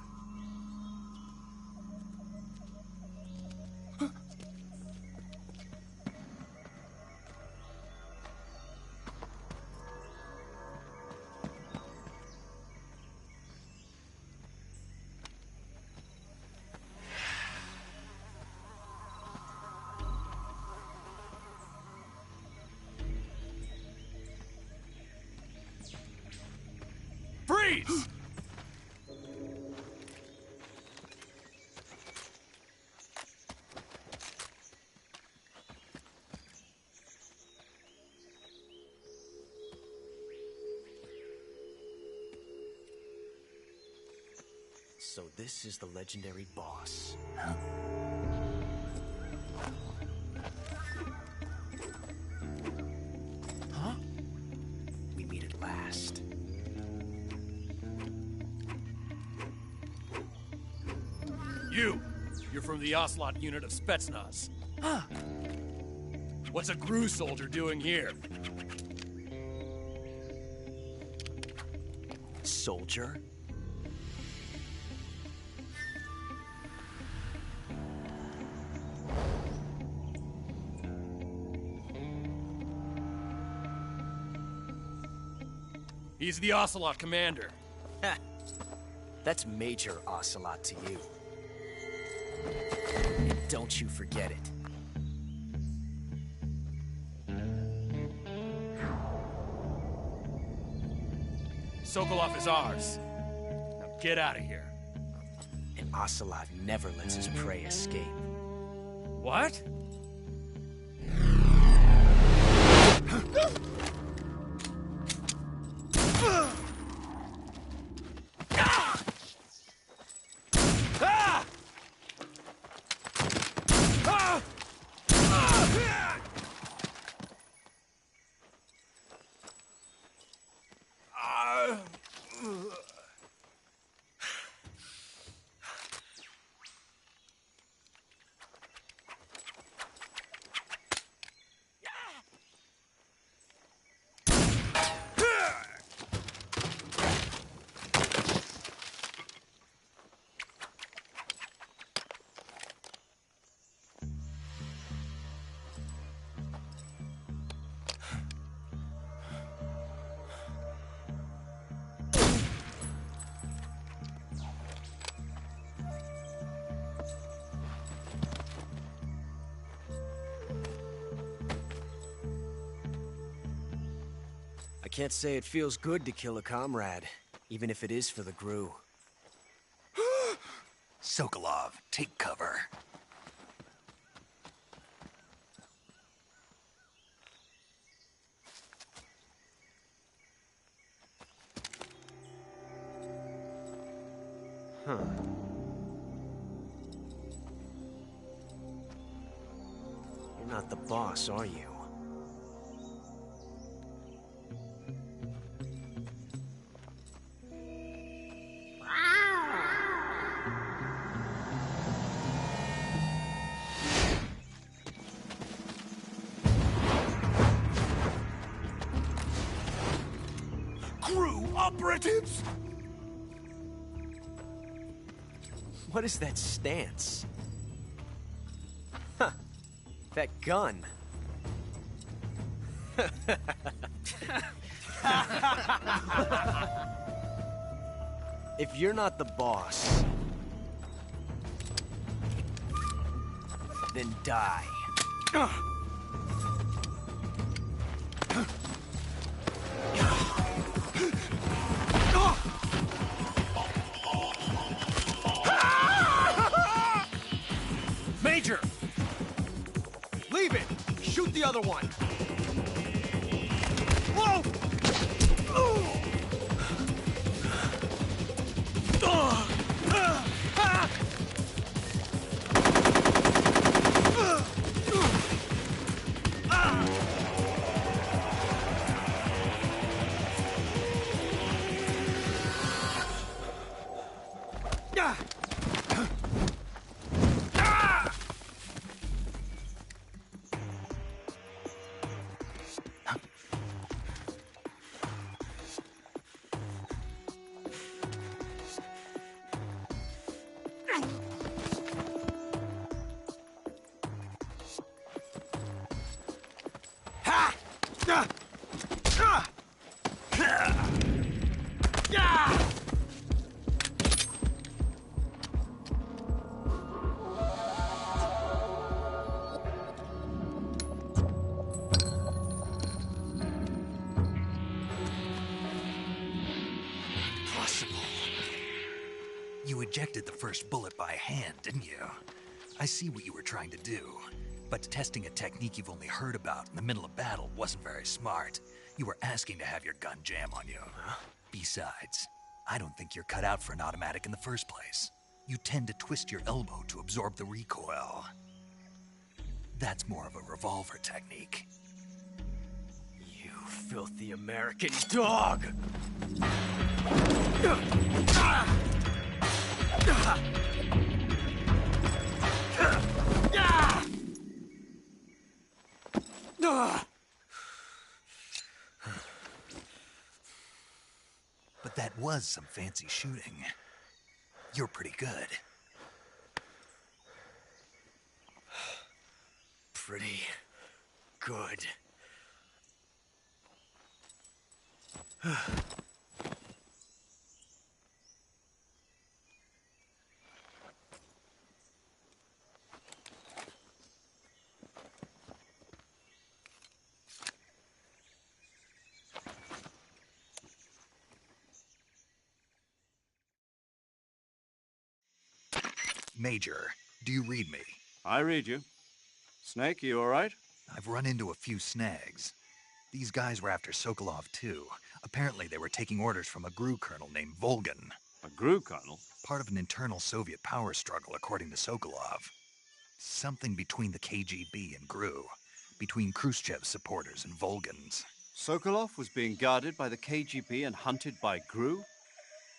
Freeze! So this is the legendary boss. Huh? Huh? We meet at last. You're from the Ocelot unit of Spetsnaz. Huh. What's a GRU soldier doing here? Soldier? He's the Ocelot commander. Ha! That's Major Ocelot to you. And don't you forget it. Sokolov is ours. Now get out of here. And Ocelot never lets his prey escape. What? I can't say it feels good to kill a comrade, even if it is for the GRU. Sokolov, take cover. Huh. You're not the boss, are you? GRU operatives? What is that stance? Huh. That gun. If you're not the boss... then die. Major! Leave it! Shoot the other one! Whoa! You ejected the first bullet by hand, didn't you? I see what you were trying to do. But testing a technique you've only heard about in the middle of battle wasn't very smart. You were asking to have your gun jam on you. Besides, I don't think you're cut out for an automatic in the first place. You tend to twist your elbow to absorb the recoil. That's more of a revolver technique. You filthy American dog! But that was some fancy shooting. You're pretty good. Pretty good. Major, do you read me? I read you. Snake, you all right? I've run into a few snags. These guys were after Sokolov too. Apparently they were taking orders from a GRU colonel named Volgan. A GRU colonel? Part of an internal Soviet power struggle, according to Sokolov. Something between the KGB and GRU. Between Khrushchev's supporters and Volgan's. Sokolov was being guarded by the KGB and hunted by GRU?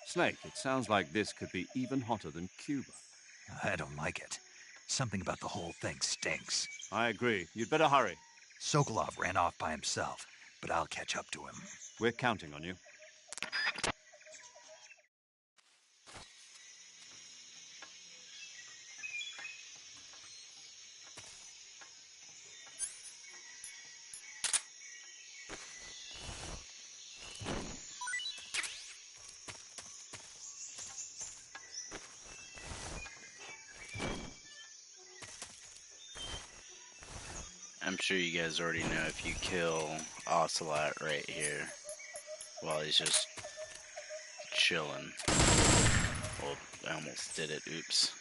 Snake, it sounds like this could be even hotter than Cuba. I don't like it. Something about the whole thing stinks. I agree. You'd better hurry. Sokolov ran off by himself, but I'll catch up to him. We're counting on you. I'm sure you guys already know if you kill Ocelot right here while he's just chilling. Well, I almost did it, oops.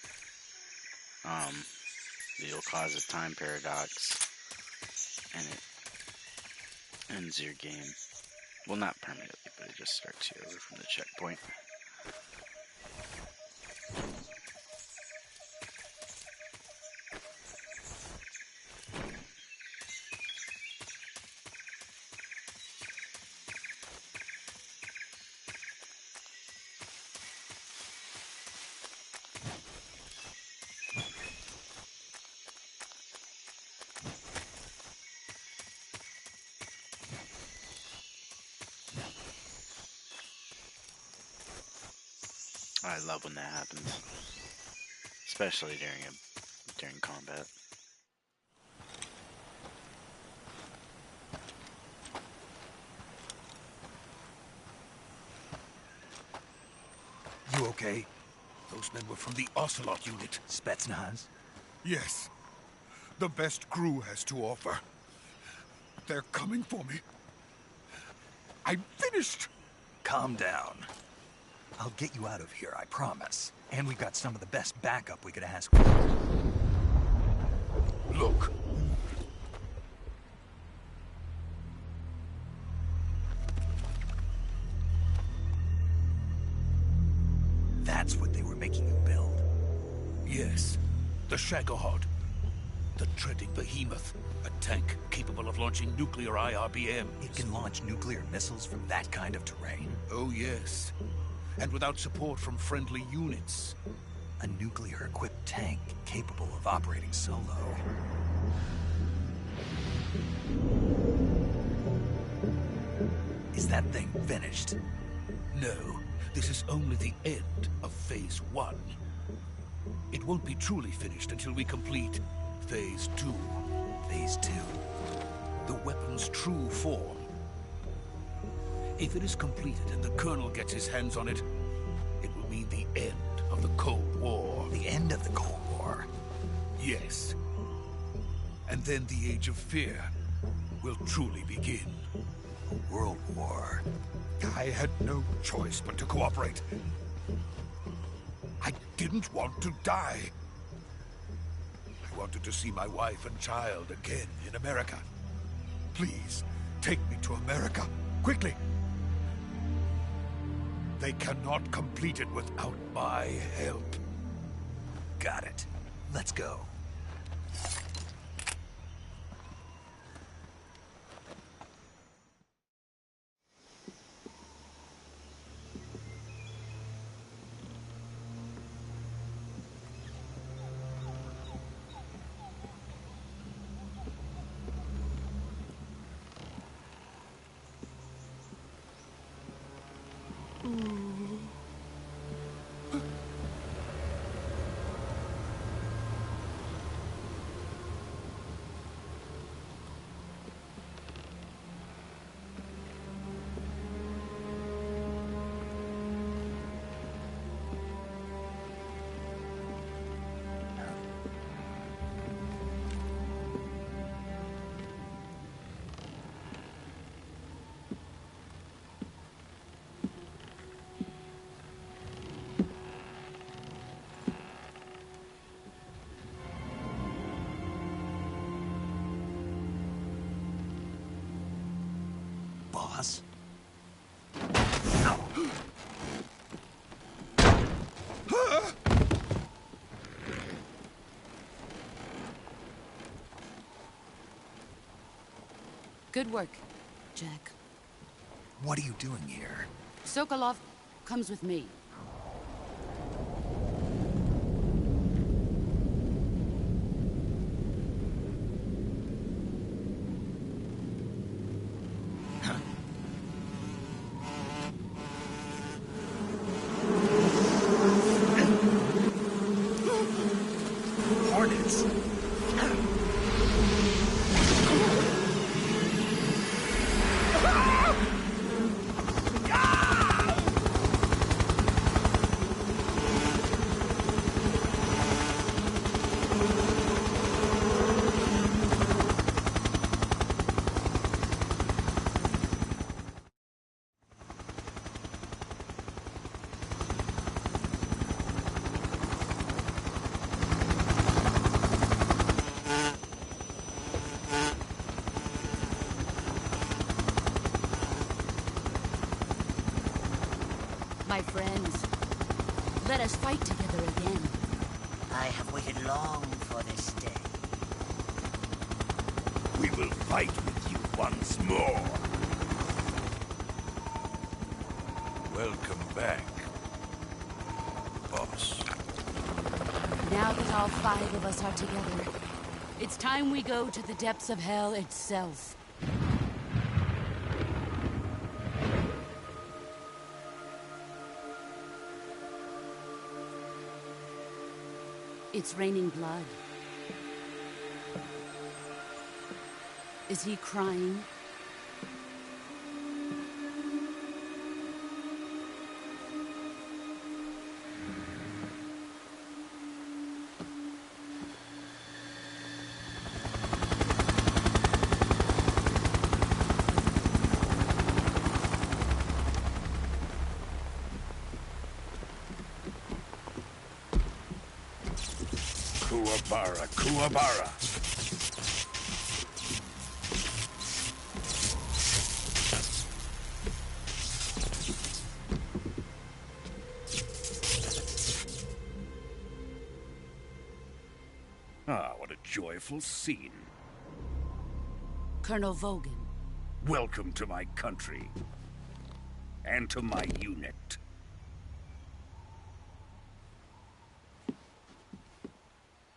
You'll cause a time paradox and it ends your game. Well, not permanently, but it just starts you over from the checkpoint. I love when that happens, especially during combat. You okay? Those men were from the Ocelot unit. Spetsnaz? Yes. the best Gru has to offer. They're coming for me. I'm finished! Calm down. I'll get you out of here, I promise. And we've got some of the best backup we could ask for. Look. That's what they were making you build? Yes. The Shagohod. The treading behemoth. A tank capable of launching nuclear IRBMs. It can launch nuclear missiles from that kind of terrain? Oh, yes. And without support from friendly units. A nuclear-equipped tank capable of operating solo. Is that thing finished? No. This is only the end of Phase 1. It won't be truly finished until we complete Phase 2. Phase 2? The weapon's true form. If it is completed and the Colonel gets his hands on it, it will mean the end of the Cold War. The end of the Cold War? Yes. And then the Age of Fear will truly begin. A world war. I had no choice but to cooperate. I didn't want to die. I wanted to see my wife and child again in America. Please, take me to America, quickly. They cannot complete it without my help. Got it. Let's go. Boss? Good work, Jack. What are you doing here? Sokolov comes with me. Hornets? My friends, let us fight together again. I have waited long for this day. We will fight with you once more. Welcome back, boss. Now that all 5 of us are together, it's time we go to the depths of hell itself. It's raining blood. Is he crying? Kuwabara, Kuwabara. Ah, what a joyful scene. Colonel Vogan. Welcome to my country. And to my unit.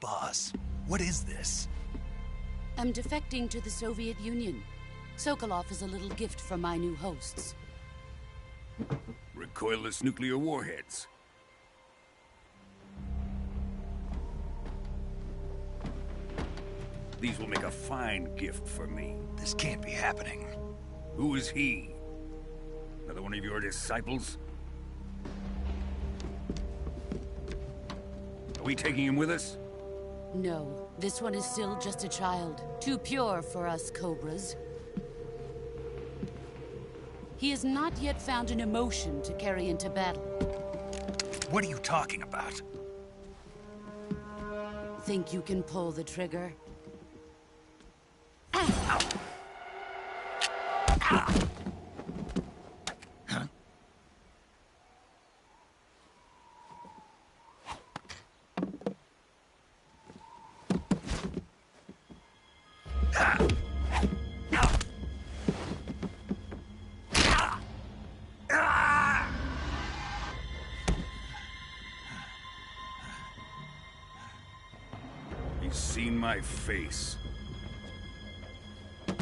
Boss, what is this? I'm defecting to the Soviet Union. Sokolov is a little gift from my new hosts. Recoilless nuclear warheads. These will make a fine gift for me. This can't be happening. Who is he? Another one of your disciples? Are we taking him with us? No, this one is still just a child. Too pure for us Cobras. He has not yet found an emotion to carry into battle. What are you talking about? Think you can pull the trigger? He's seen my face. We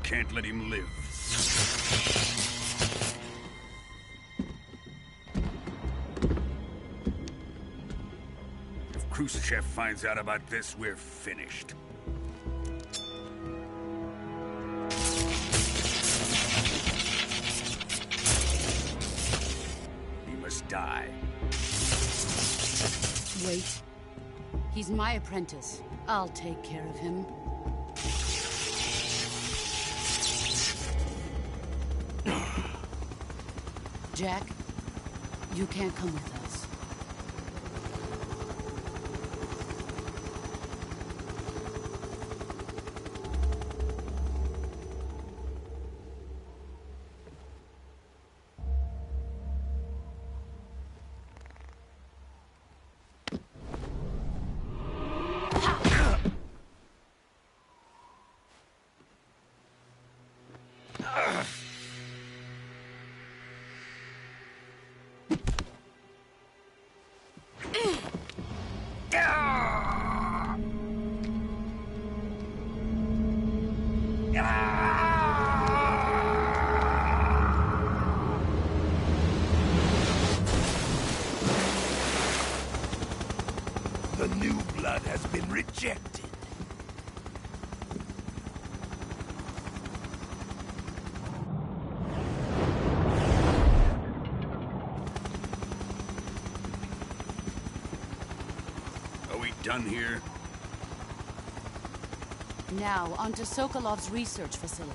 can't let him live. If Khrushchev finds out about this, we're finished. He must die. Wait. He's my apprentice. I'll take care of him. Jack, you can't come with us. The new blood has been rejected. Are we done here? Now, onto Sokolov's research facility.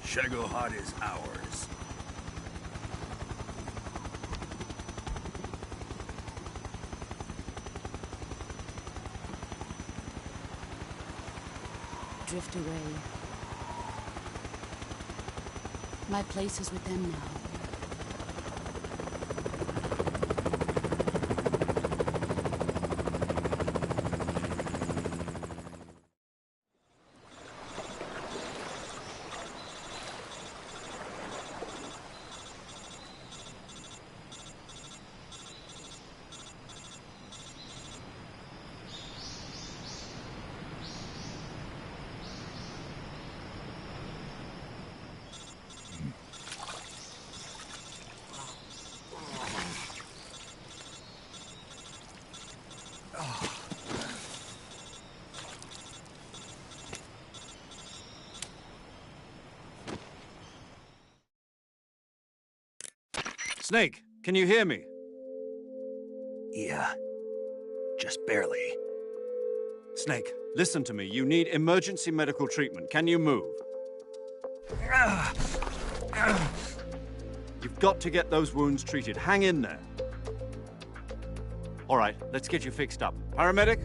Shagohod is ours. Drift away. My place is with them now. Snake, can you hear me? Yeah. Just barely. Snake, listen to me. You need emergency medical treatment. Can you move? You've We've got to get those wounds treated. Hang in there. All right, let's get you fixed up. Paramedic?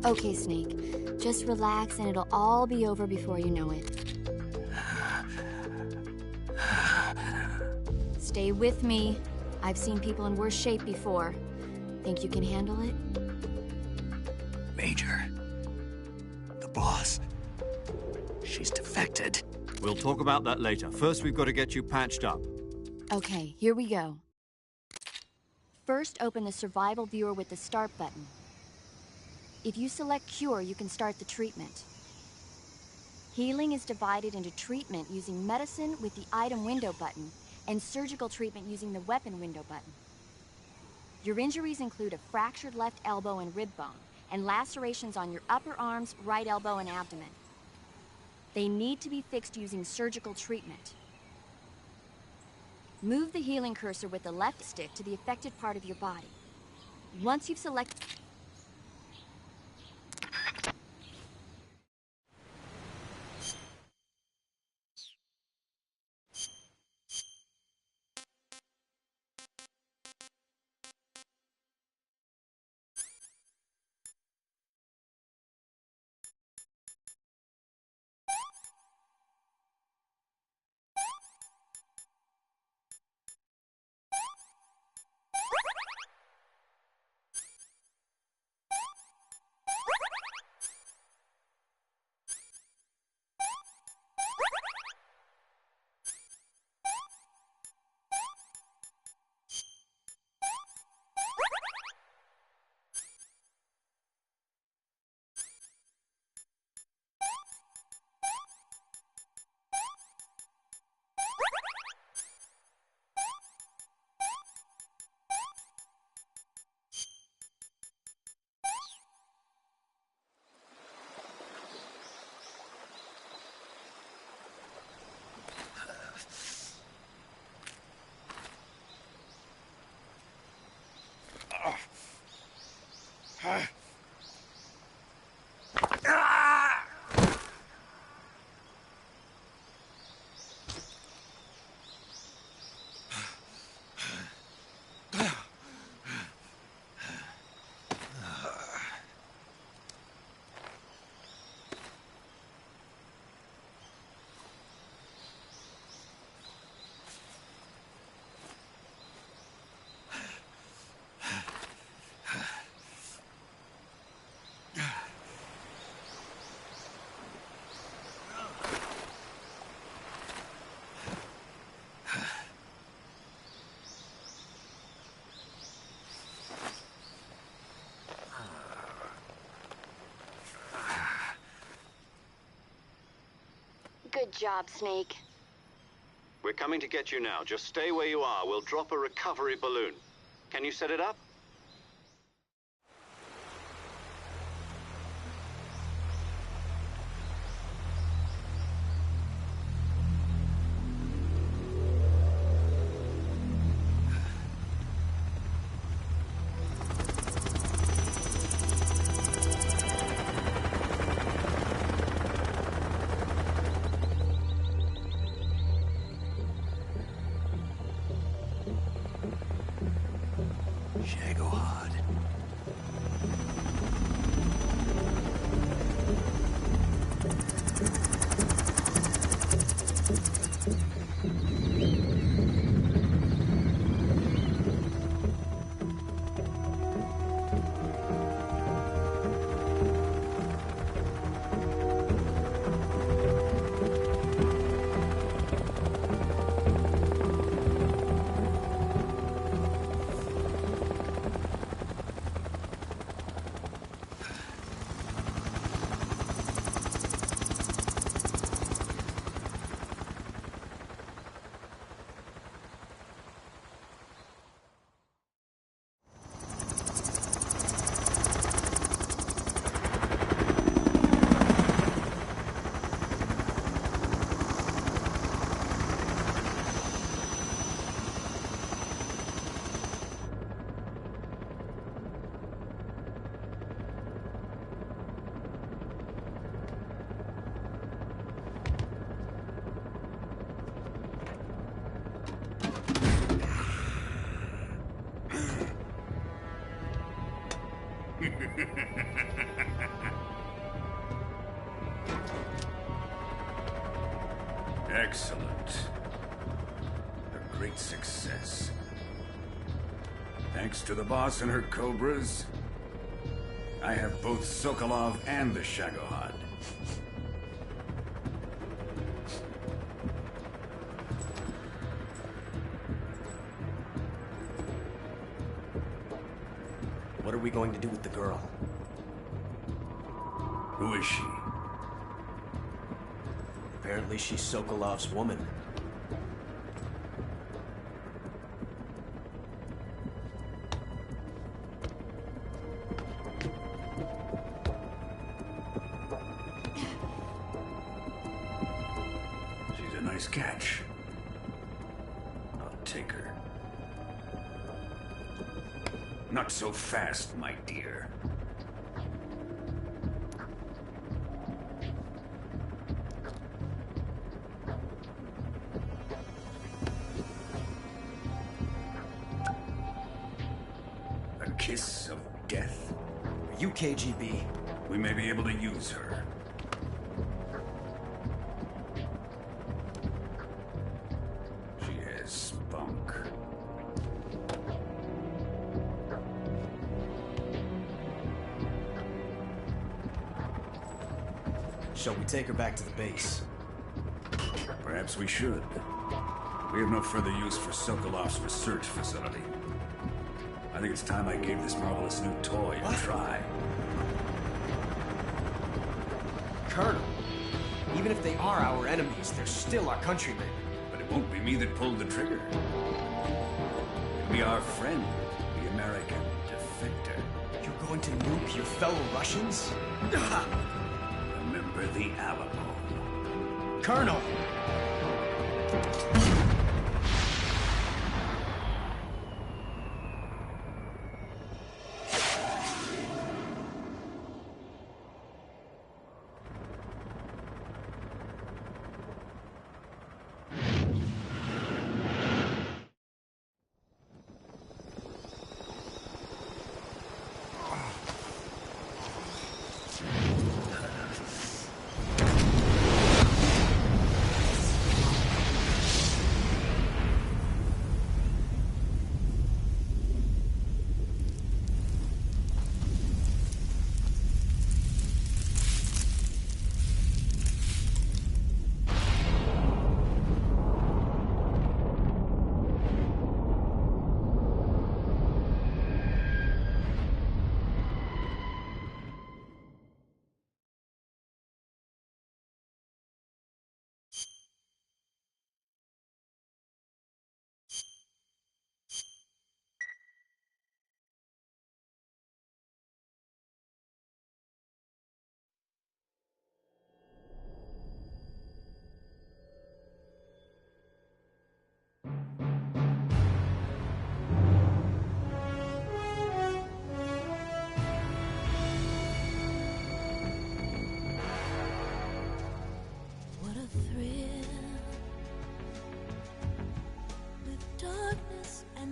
Okay, Snake. Just relax and it'll all be over before you know it. Stay with me. I've seen people in worse shape before. Think you can handle it? Major. The boss. She's defected. We'll talk about that later. First, we've got to get you patched up. Okay, here we go. First, open the survival viewer with the start button. If you select cure, you can start the treatment. Healing is divided into treatment using medicine with the item window button and surgical treatment using the weapon window button. Your injuries include a fractured left elbow and rib bone and lacerations on your upper arms, right elbow, and abdomen. They need to be fixed using surgical treatment. Move the healing cursor with the left stick to the affected part of your body. Once you've selected... Good job, Snake. We're coming to get you now. Just stay where you are. We'll drop a recovery balloon. Can you set it up? Excellent. A great success. Thanks to the boss and her cobras, I have both Sokolov and the Shagohod. What are we going to do with the girl? Who is she? Apparently she's Sokolov's woman. She's a nice catch. I'll take her. Not so fast, my dear. A kiss of death? Are you KGB? We may be able to use her. She has spunk. Shall we take her back to the base? Perhaps we should. We have no further use for Sokolov's research facility. I think it's time I gave this marvelous new toy a try. Colonel, even if they are our enemies, they're still our countrymen. But it won't be me that pulled the trigger. It'll be our friend, the American defector. You're going to nuke your fellow Russians? Remember the Alamo. Colonel!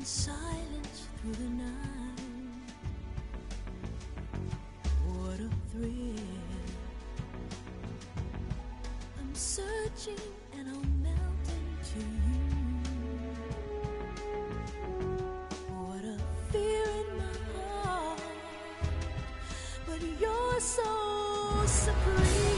Silence through the night. What a thrill. I'm searching and I'll melt into you. What a fear in my heart. But you're so supreme.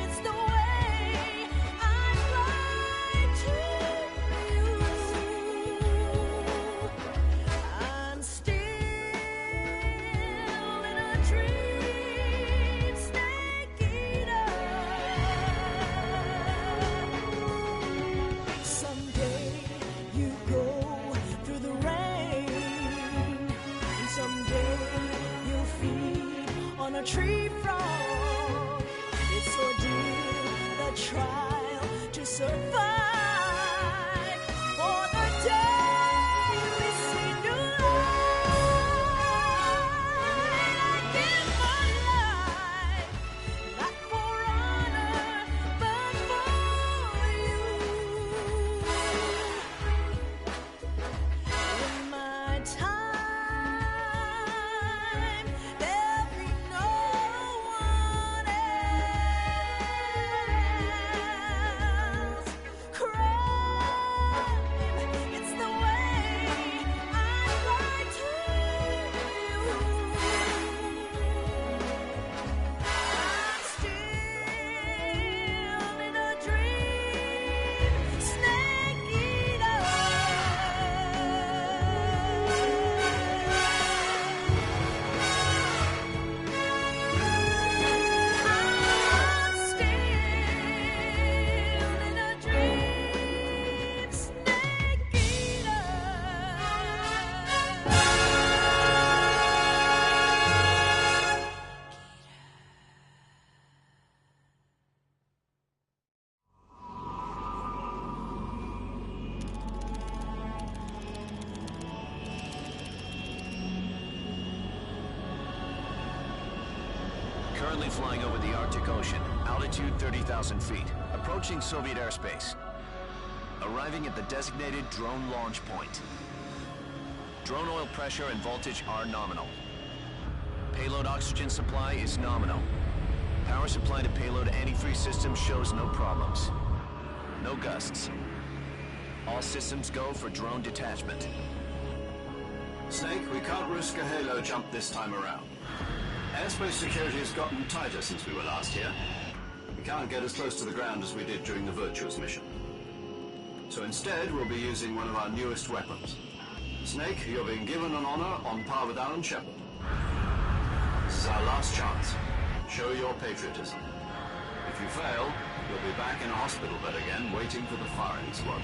It's the way I on a tree frog. It's ordeal, the trial to survive. For the day we see new light, I give my life, not for honor, but for you. In my time, there'll be no one else. Crime, it's the way I lie to you. I'm still in a dream, Snake Eater. I'm still in a dream, Snake Eater. Currently flying over the Arctic Ocean, altitude 30,000 feet, approaching Soviet airspace. Arriving at the designated drone launch point. Drone oil pressure and voltage are nominal. Payload oxygen supply is nominal. Power supply to payload antifreeze system shows no problems. No gusts. All systems go for drone detachment. Snake, we can't risk a halo jump this time around. Airspace security has gotten tighter since we were last here. We can't get as close to the ground as we did during the Virtuous mission. So instead, we'll be using one of our newest weapons. Snake, you're being given an honor on par with Alan Shepard. This is our last chance. Show your patriotism. If you fail, you'll be back in a hospital bed again, waiting for the firing squad.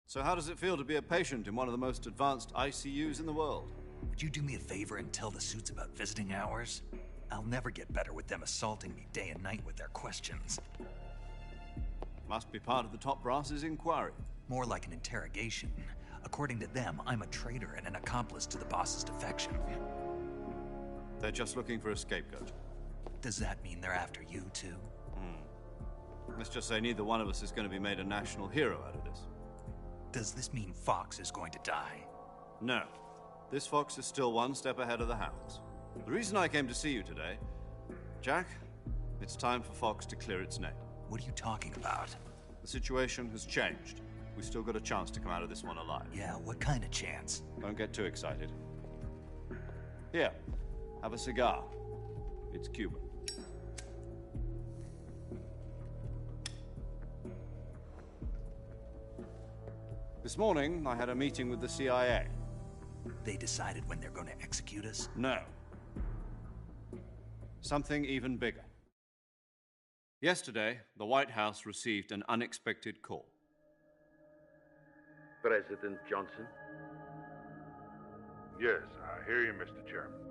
So how does it feel to be a patient in one of the most advanced ICUs in the world? Would you do me a favor and tell the suits about visiting hours? I'll never get better with them assaulting me day and night with their questions. Must be part of the top brass's inquiry. More like an interrogation. According to them, I'm a traitor and an accomplice to the boss's defection. They're just looking for a scapegoat. Does that mean they're after you, too? Let's just say neither one of us is going to be made a national hero out of this. Does this mean Fox is going to die? No. This fox is still one step ahead of the hounds. The reason I came to see you today, Jack, it's time for Fox to clear its name. What are you talking about? The situation has changed. We've still got a chance to come out of this one alive. Yeah, what kind of chance? Don't get too excited. Here, have a cigar. It's Cuban. This morning, I had a meeting with the CIA. They decided when they're going to execute us? No. Something even bigger. Yesterday, the White House received an unexpected call. President Johnson? Yes, I hear you, Mr. Chairman.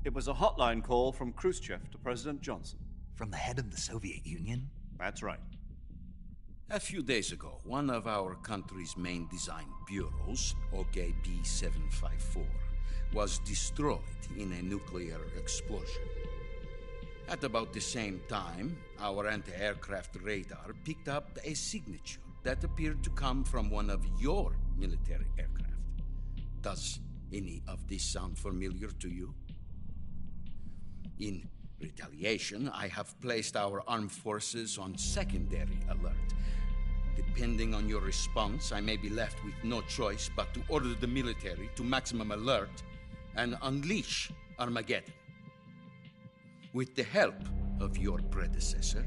It was a hotline call from Khrushchev to President Johnson. From the head of the Soviet Union? That's right. A few days ago, one of our country's main design bureaus, OKB-754, was destroyed in a nuclear explosion. At about the same time, our anti-aircraft radar picked up a signature that appeared to come from one of your military aircraft. Does any of this sound familiar to you? In retaliation, I have placed our armed forces on secondary alert. Depending on your response, I may be left with no choice but to order the military to maximum alert and unleash Armageddon. With the help of your predecessor,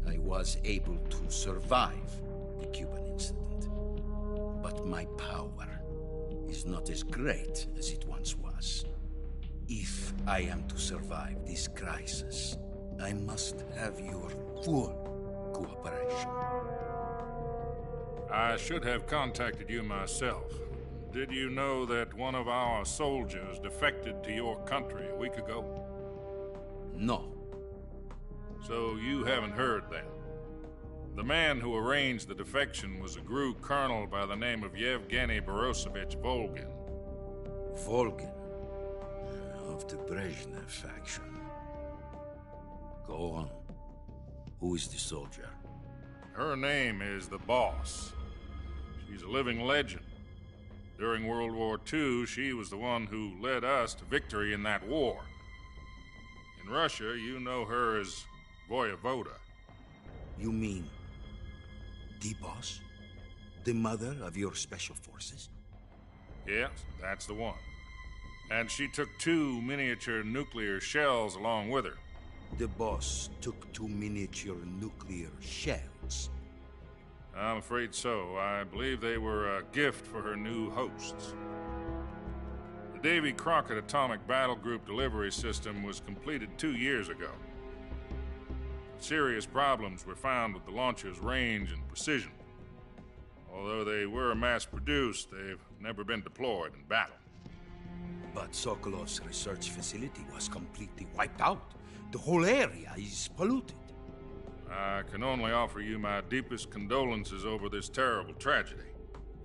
I was able to survive the Cuban incident. But my power is not as great as it once was. If I am to survive this crisis, I must have your full cooperation. I should have contacted you myself. Did you know that one of our soldiers defected to your country a week ago? No. So you haven't heard then? The man who arranged the defection was a GRU colonel by the name of Yevgeny Borosovich Volgin. Volgin? Of the Brezhnev faction. Go on. Who is the soldier? Her name is the Boss. She's a living legend. During World War II, she was the one who led us to victory in that war. In Russia, you know her as Voyevoda. You mean the Boss? The mother of your special forces? Yes, that's the one. And she took 2 miniature nuclear shells along with her. The Boss took 2 miniature nuclear shells? I'm afraid so. I believe they were a gift for her new hosts. The Davy Crockett Atomic Battle Group delivery system was completed 2 years ago. Serious problems were found with the launcher's range and precision. Although they were mass-produced, they've never been deployed in battle. But Sokolov's research facility was completely wiped out. The whole area is polluted. I can only offer you my deepest condolences over this terrible tragedy.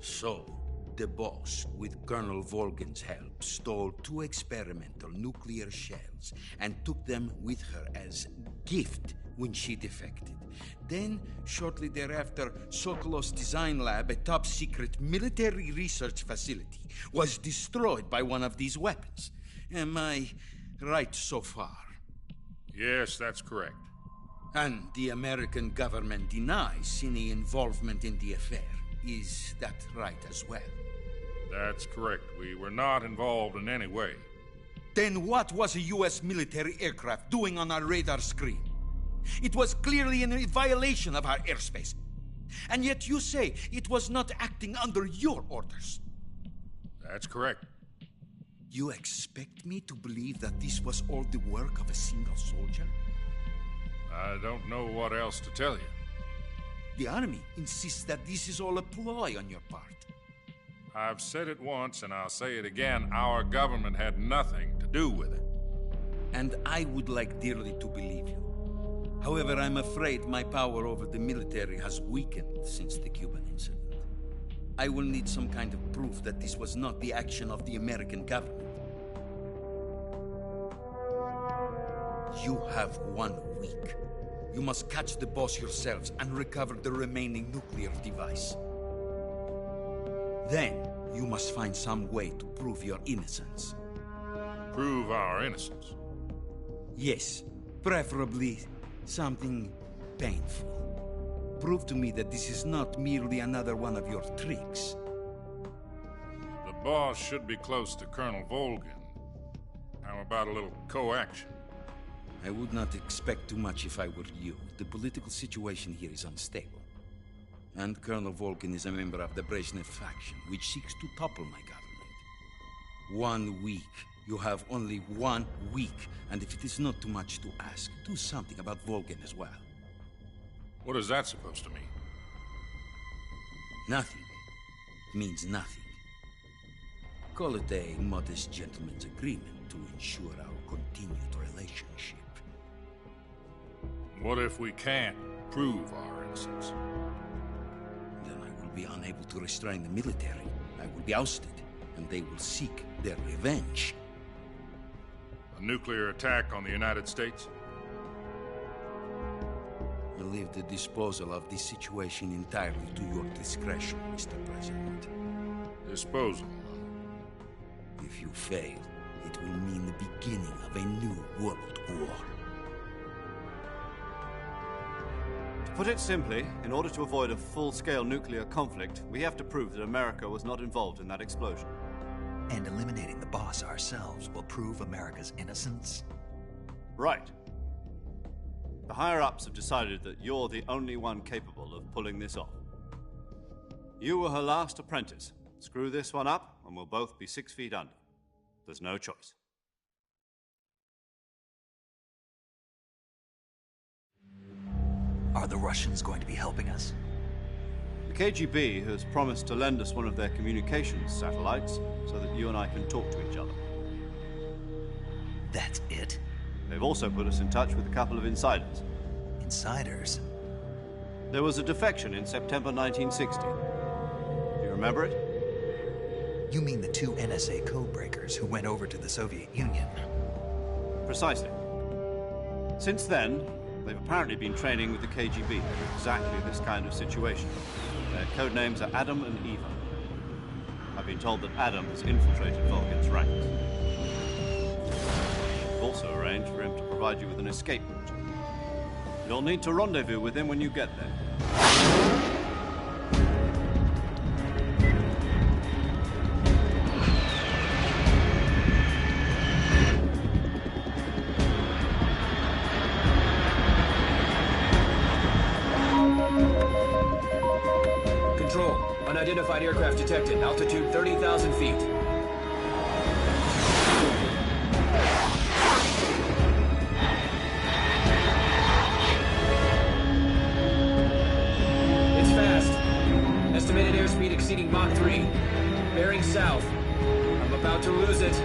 So, the Boss, with Colonel Volgin's help, stole 2 experimental nuclear shells and took them with her as gift when she defected. Then, shortly thereafter, Sokolov's design lab, a top-secret military research facility, was destroyed by one of these weapons. Am I right so far? Yes, that's correct. And the American government denies any involvement in the affair. Is that right as well? That's correct. We were not involved in any way. Then what was a U.S. military aircraft doing on our radar screen? It was clearly in violation of our airspace. And yet you say it was not acting under your orders. That's correct. You expect me to believe that this was all the work of a single soldier? I don't know what else to tell you. The Army insists that this is all a ploy on your part. I've said it once, and I'll say it again. Our government had nothing to do with it. And I would like dearly to believe you. However, I'm afraid my power over the military has weakened since the Cuban incident. I will need some kind of proof that this was not the action of the American government. You have 1 week. You must catch the Boss yourselves and recover the remaining nuclear device. Then, you must find some way to prove your innocence. Prove our innocence? Yes, preferably something painful. Prove to me that this is not merely another one of your tricks. The Boss should be close to Colonel Volgin. How about a little co-action? I would not expect too much if I were you. The political situation here is unstable. And Colonel Volgin is a member of the Brezhnev faction, which seeks to topple my government. 1 week. You have only 1 week. And if it is not too much to ask, do something about Volgin as well. What is that supposed to mean? Nothing. It means nothing. Call it a modest gentleman's agreement to ensure our continued relationship. What if we can't prove our innocence? Then I will be unable to restrain the military. I will be ousted, and they will seek their revenge. A nuclear attack on the United States? I leave the disposal of this situation entirely to your discretion, Mr. President. Disposal? If you fail, it will mean the beginning of a new world war. To put it simply, in order to avoid a full-scale nuclear conflict, we have to prove that America was not involved in that explosion. And eliminating the Boss ourselves will prove America's innocence? Right. The higher-ups have decided that you're the only one capable of pulling this off. You were her last apprentice. Screw this one up, and we'll both be 6 feet under. There's no choice. Are the Russians going to be helping us? The KGB has promised to lend us one of their communications satellites so that you and I can talk to each other. That's it? They've also put us in touch with a couple of insiders. Insiders? There was a defection in September 1960. Do you remember it? You mean the two NSA codebreakers who went over to the Soviet Union? Precisely. Since then, they've apparently been training with the KGB in exactly this kind of situation. Their code names are Adam and Eva. I've been told that Adam has infiltrated Volgin's ranks. We've also arranged for him to provide you with an escape route. You'll need to rendezvous with him when you get there. Control. Unidentified aircraft detected. Altitude 30,000 feet. It's fast. Estimated airspeed exceeding Mach 3. Bearing south. I'm about to lose it.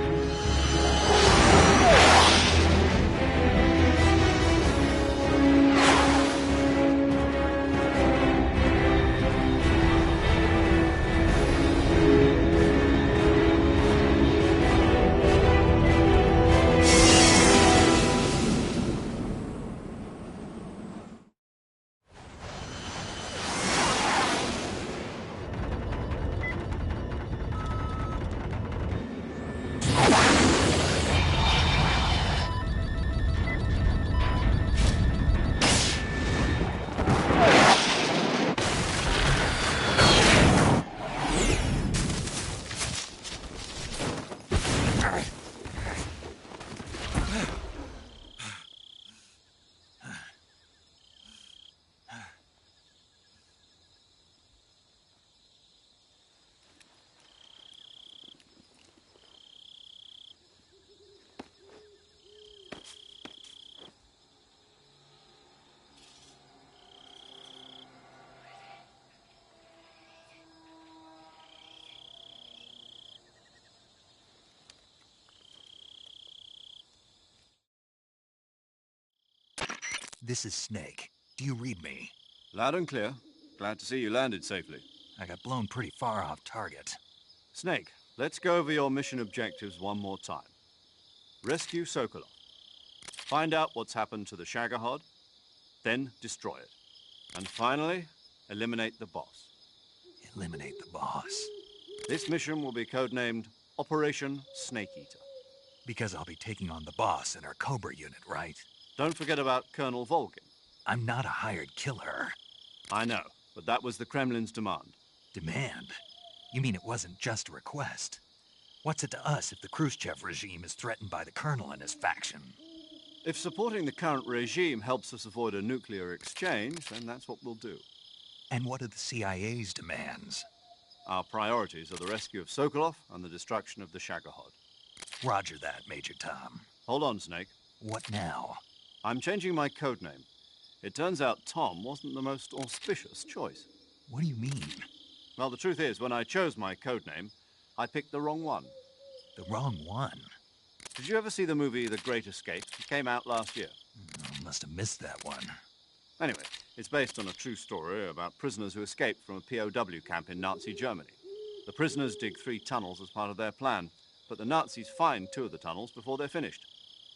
This is Snake. Do you read me? Loud and clear. Glad to see you landed safely. I got blown pretty far off target. Snake, let's go over your mission objectives one more time. Rescue Sokolov. Find out what's happened to the Shagohod, then destroy it. And finally, eliminate the boss. Eliminate the boss? This mission will be codenamed Operation Snake Eater. Because I'll be taking on the boss in our Cobra unit, right? Don't forget about Colonel Volgin. I'm not a hired killer. I know, but that was the Kremlin's demand. Demand? You mean it wasn't just a request? What's it to us if the Khrushchev regime is threatened by the Colonel and his faction? If supporting the current regime helps us avoid a nuclear exchange, then that's what we'll do. And what are the CIA's demands? Our priorities are the rescue of Sokolov and the destruction of the Shagohod. Roger that, Major Tom. Hold on, Snake. What now? I'm changing my codename. It turns out Tom wasn't the most auspicious choice. What do you mean? Well, the truth is, when I chose my codename, I picked the wrong one. The wrong one? Did you ever see the movie The Great Escape? It came out last year. I must have missed that one. Anyway, it's based on a true story about prisoners who escaped from a POW camp in Nazi Germany. The prisoners dig 3 tunnels as part of their plan, but the Nazis find 2 of the tunnels before they're finished.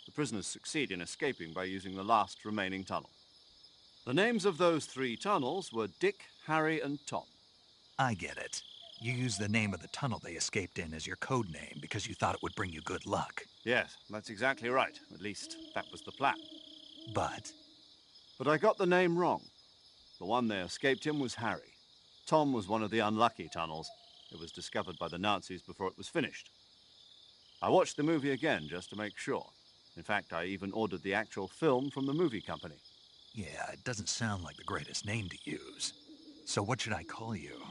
The prisoners succeed in escaping by using the last remaining tunnel. The names of those 3 tunnels were Dick, Harry, and Tom. I get it. You used the name of the tunnel they escaped in as your code name because you thought it would bring you good luck. Yes, that's exactly right. At least, that was the plan. But I got the name wrong. The one they escaped in was Harry. Tom was one of the unlucky tunnels. It was discovered by the Nazis before it was finished. I watched the movie again just to make sure. In fact, I even ordered the actual film from the movie company. yeah, it doesn't sound like the greatest name to use. So what should I call you?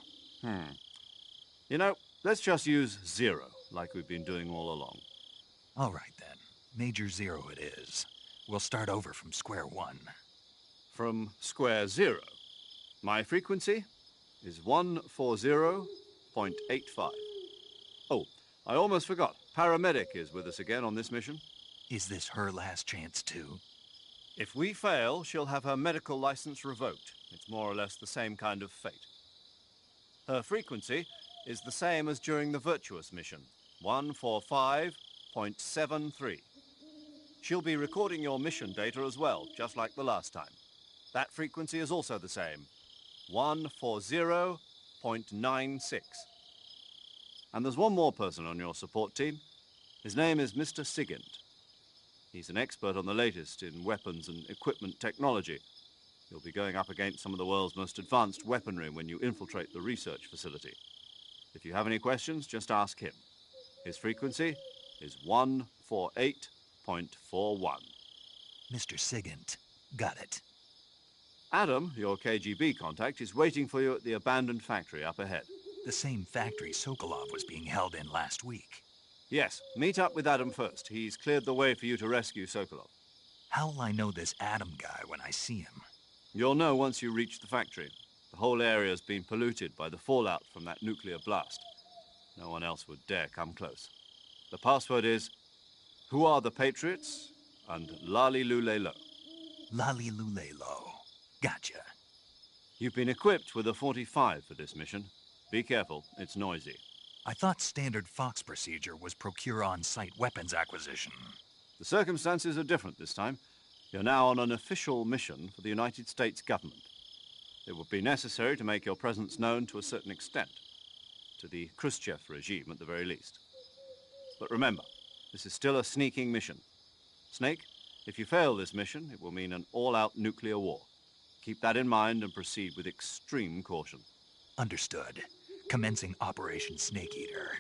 You know, let's just use Zero, like we've been doing all along. All right, then. Major Zero it is. We'll start over from square one. From square 0. My frequency is 140.85. Oh, I almost forgot. Paramedic is with us again on this mission. Is this her last chance, too? If we fail, she'll have her medical license revoked. It's more or less the same kind of fate. Her frequency is the same as during the Virtuous mission, 145.73. She'll be recording your mission data as well, just like the last time. That frequency is also the same, 140.96. And there's one more person on your support team. His name is Mr. Sigint. He's an expert on the latest in weapons and equipment technology. You'll be going up against some of the world's most advanced weaponry when you infiltrate the research facility. If you have any questions, just ask him. His frequency is 148.41. Mr. Sigint. Got it. Adam, your KGB contact, is waiting for you at the abandoned factory up ahead. The same factory Sokolov was being held in last week. Yes, meet up with Adam first. He's cleared the way for you to rescue Sokolov. How'll I know this Adam guy when I see him? You'll know once you reach the factory. The whole area's been polluted by the fallout from that nuclear blast. No one else would dare come close. The password is, "Who are the Patriots?" and Lali Lule Lo. Lali Lule Lo. Gotcha. You've been equipped with a 45 for this mission. Be careful, it's noisy. I thought standard Fox procedure was procure on-site weapons acquisition. The circumstances are different this time. You're now on an official mission for the United States government. It would be necessary to make your presence known to a certain extent. To the Khrushchev regime, at the very least. But remember, this is still a sneaking mission. Snake, if you fail this mission, it will mean an all-out nuclear war. Keep that in mind and proceed with extreme caution. Understood. Commencing Operation Snake Eater.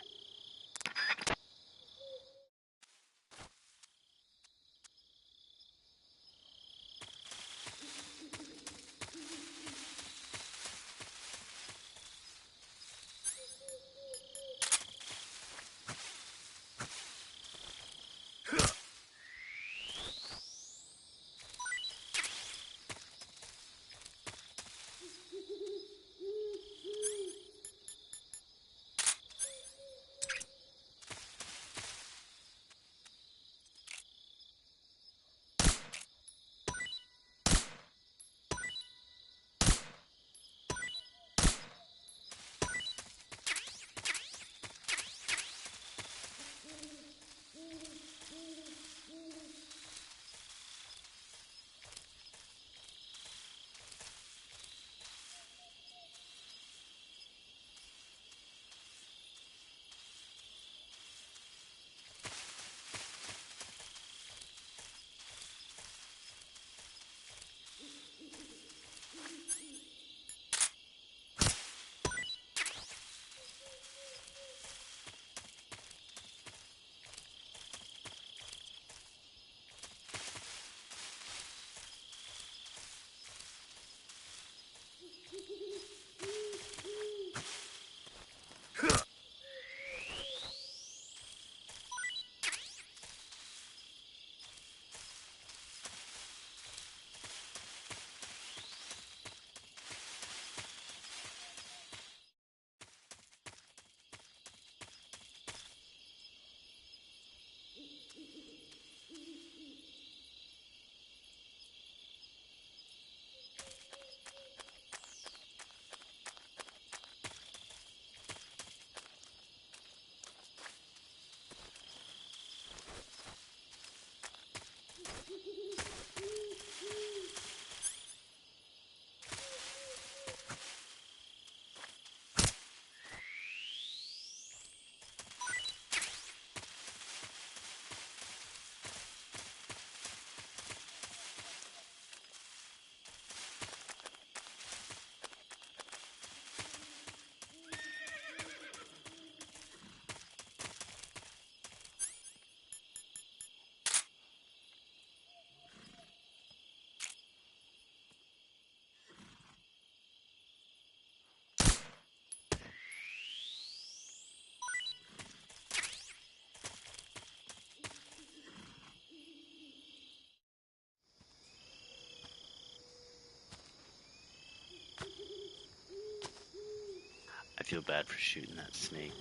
I feel bad for shooting that snake.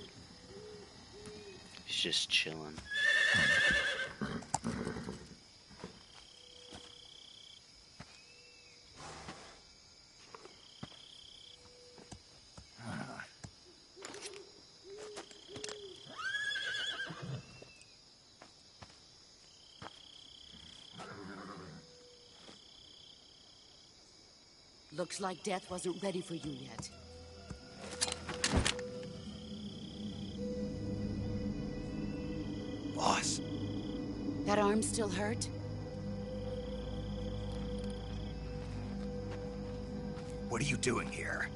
He's just chilling. Looks like death wasn't ready for you yet. Boss. That arm still hurt? What are you doing here?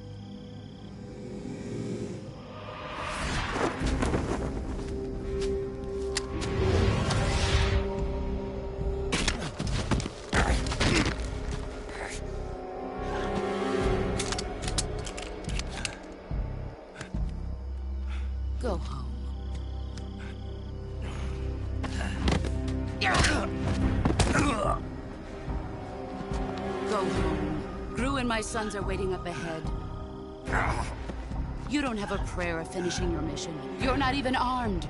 Go home. Go home. Gru and my sons are waiting up ahead. You don't have a prayer of finishing your mission. You're not even armed.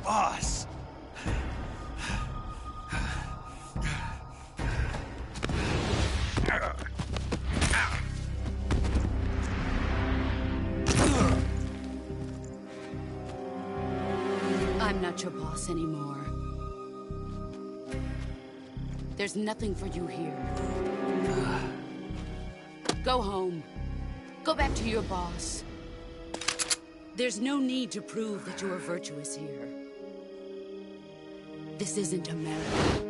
Boss! I'm not your boss anymore. There's nothing for you here. Go home. Go back to your boss. There's no need to prove that you are virtuous here. This isn't America.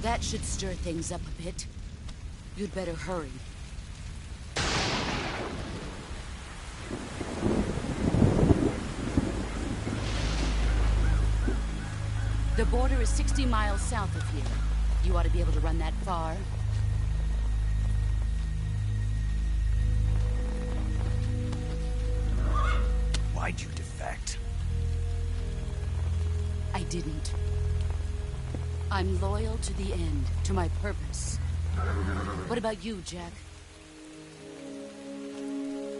That should stir things up a bit. You'd better hurry. The border is 60 miles south of here. You ought to be able to run that far. Why'd you defect? I didn't. I'm loyal to the end, to my purpose. What about you, Jack?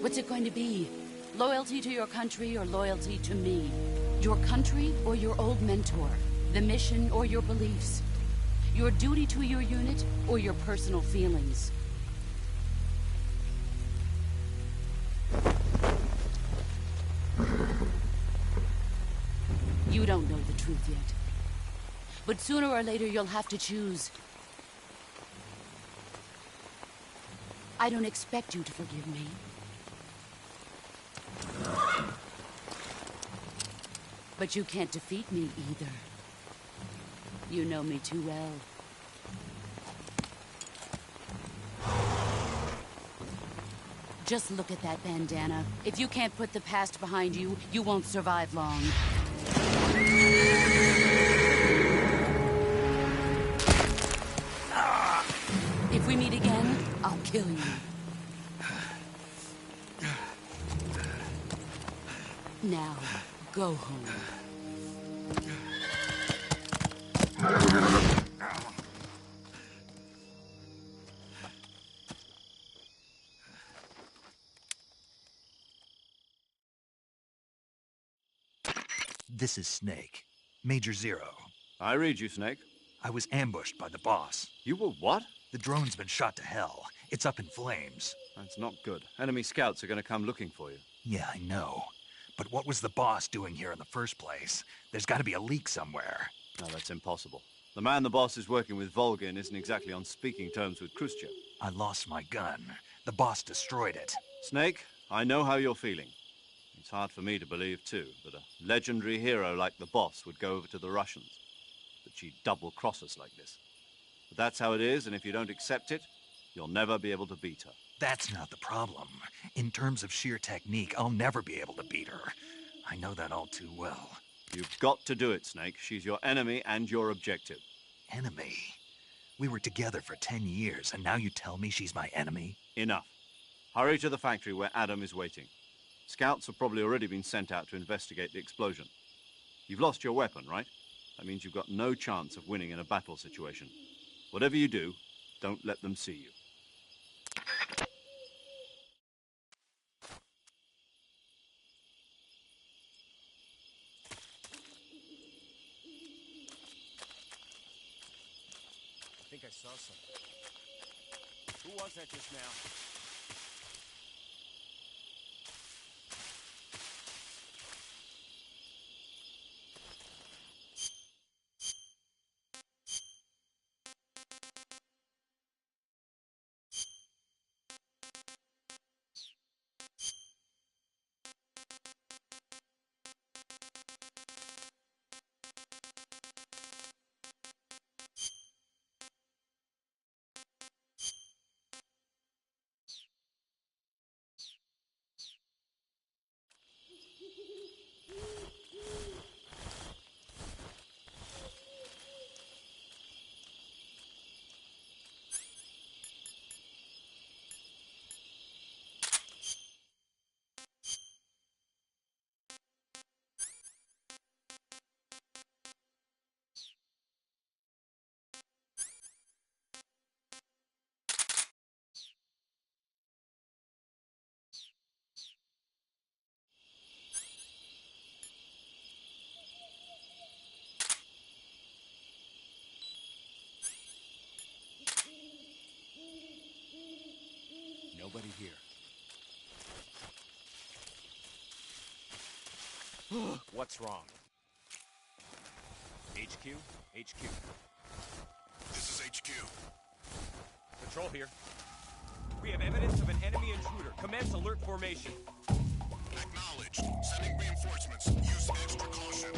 What's it going to be? Loyalty to your country or loyalty to me? Your country or your old mentor? The mission or your beliefs? Your duty to your unit or your personal feelings? You don't know the truth yet. But sooner or later, you'll have to choose. I don't expect you to forgive me. But you can't defeat me either. You know me too well. Just look at that bandana. If you can't put the past behind you, you won't survive long. If we meet again, I'll kill you. Now, go home. This is Snake. Major Zero. I read you, Snake. I was ambushed by the boss. You were what? The drone's been shot to hell. It's up in flames. That's not good. Enemy scouts are going to come looking for you. Yeah, I know. But what was the boss doing here in the first place? There's got to be a leak somewhere. No, that's impossible. The man the boss is working with, Volgin, isn't exactly on speaking terms with Khrushchev. I lost my gun. The boss destroyed it. Snake, I know how you're feeling. It's hard for me to believe, too, that a legendary hero like the boss would go over to the Russians. That she'd double-cross us like this. But that's how it is, and if you don't accept it, you'll never be able to beat her. That's not the problem. In terms of sheer technique, I'll never be able to beat her. I know that all too well. You've got to do it, Snake. She's your enemy and your objective. Enemy? We were together for 10 years, and now you tell me she's my enemy? Enough. Hurry to the factory where Adam is waiting. Scouts have probably already been sent out to investigate the explosion. You've lost your weapon, right? That means you've got no chance of winning in a battle situation. Whatever you do, don't let them see you. I think I saw something. Who was that just now? Nobody here. What's wrong? HQ? HQ. This is HQ. Patrol here. We have evidence of an enemy intruder. Commence alert formation. Acknowledged. Sending reinforcements. Use extra caution.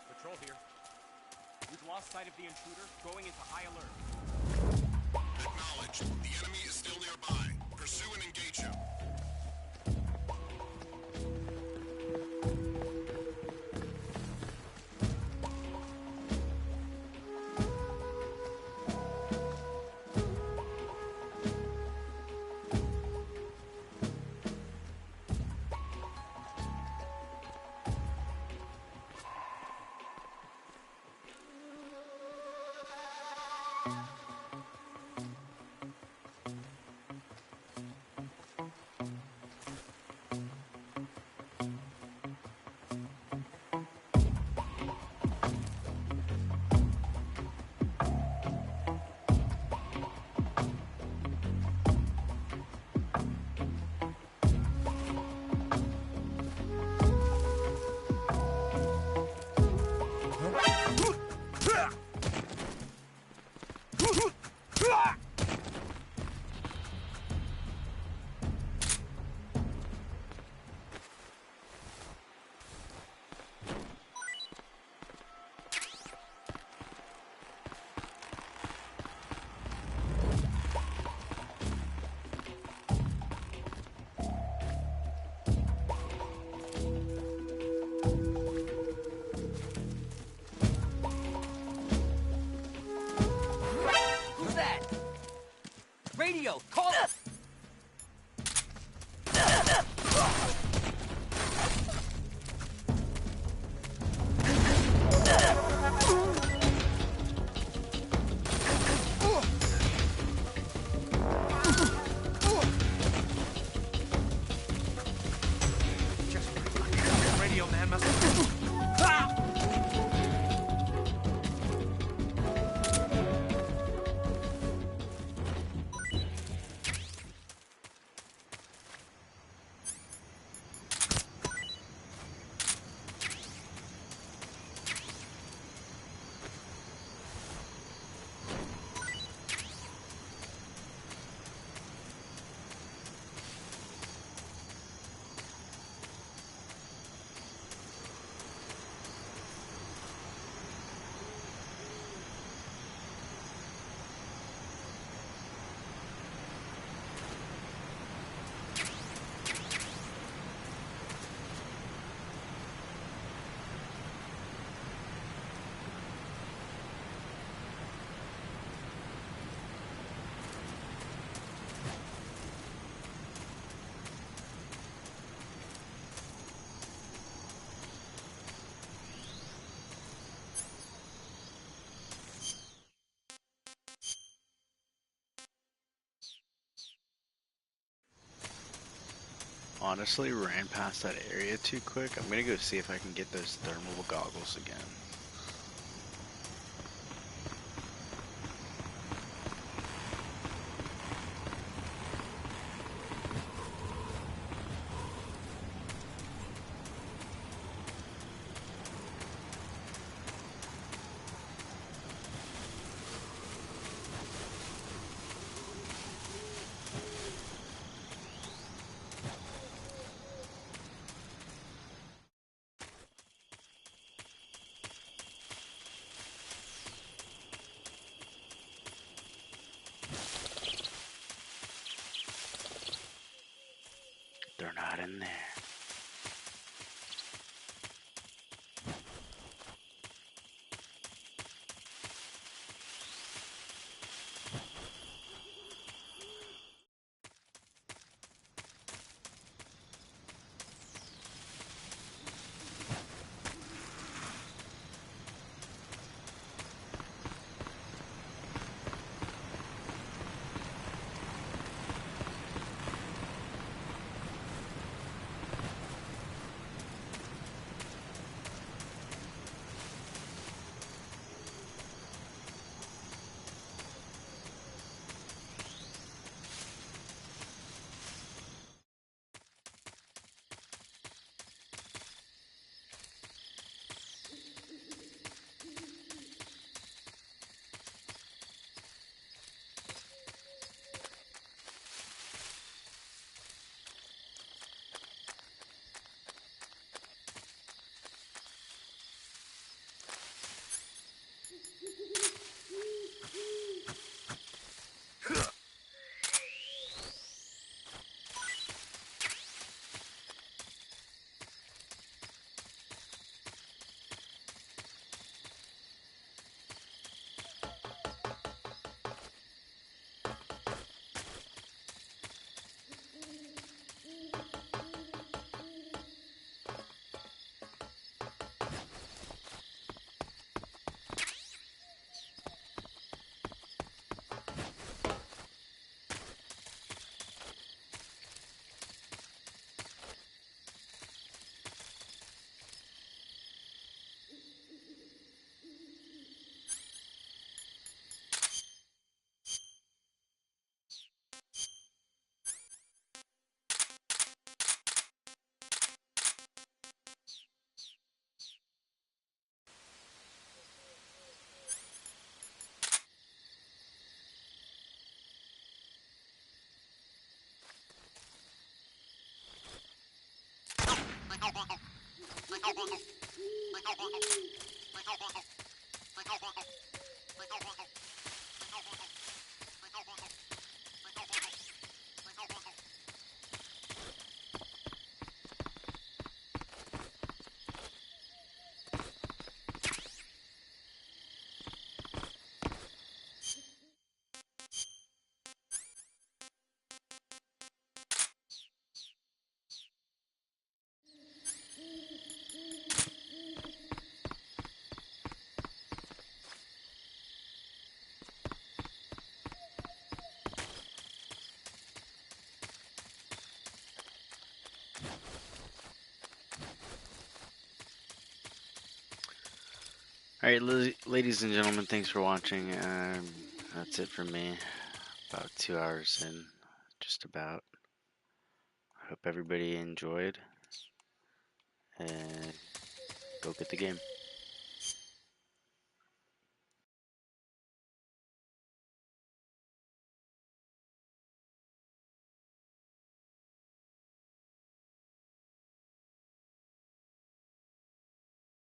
Patrol here. We've lost sight of the intruder, going into high alert. Acknowledged. The enemy is still nearby. Pursue and engage him. radio! Call... Radio man must... Honestly, ran past that area too quick. I'm gonna go see if I can get those thermal goggles again. They're not in there. Alright, ladies and gentlemen, thanks for watching. That's it for me. About 2 hours in, just about. Hope everybody enjoyed, and go get the game.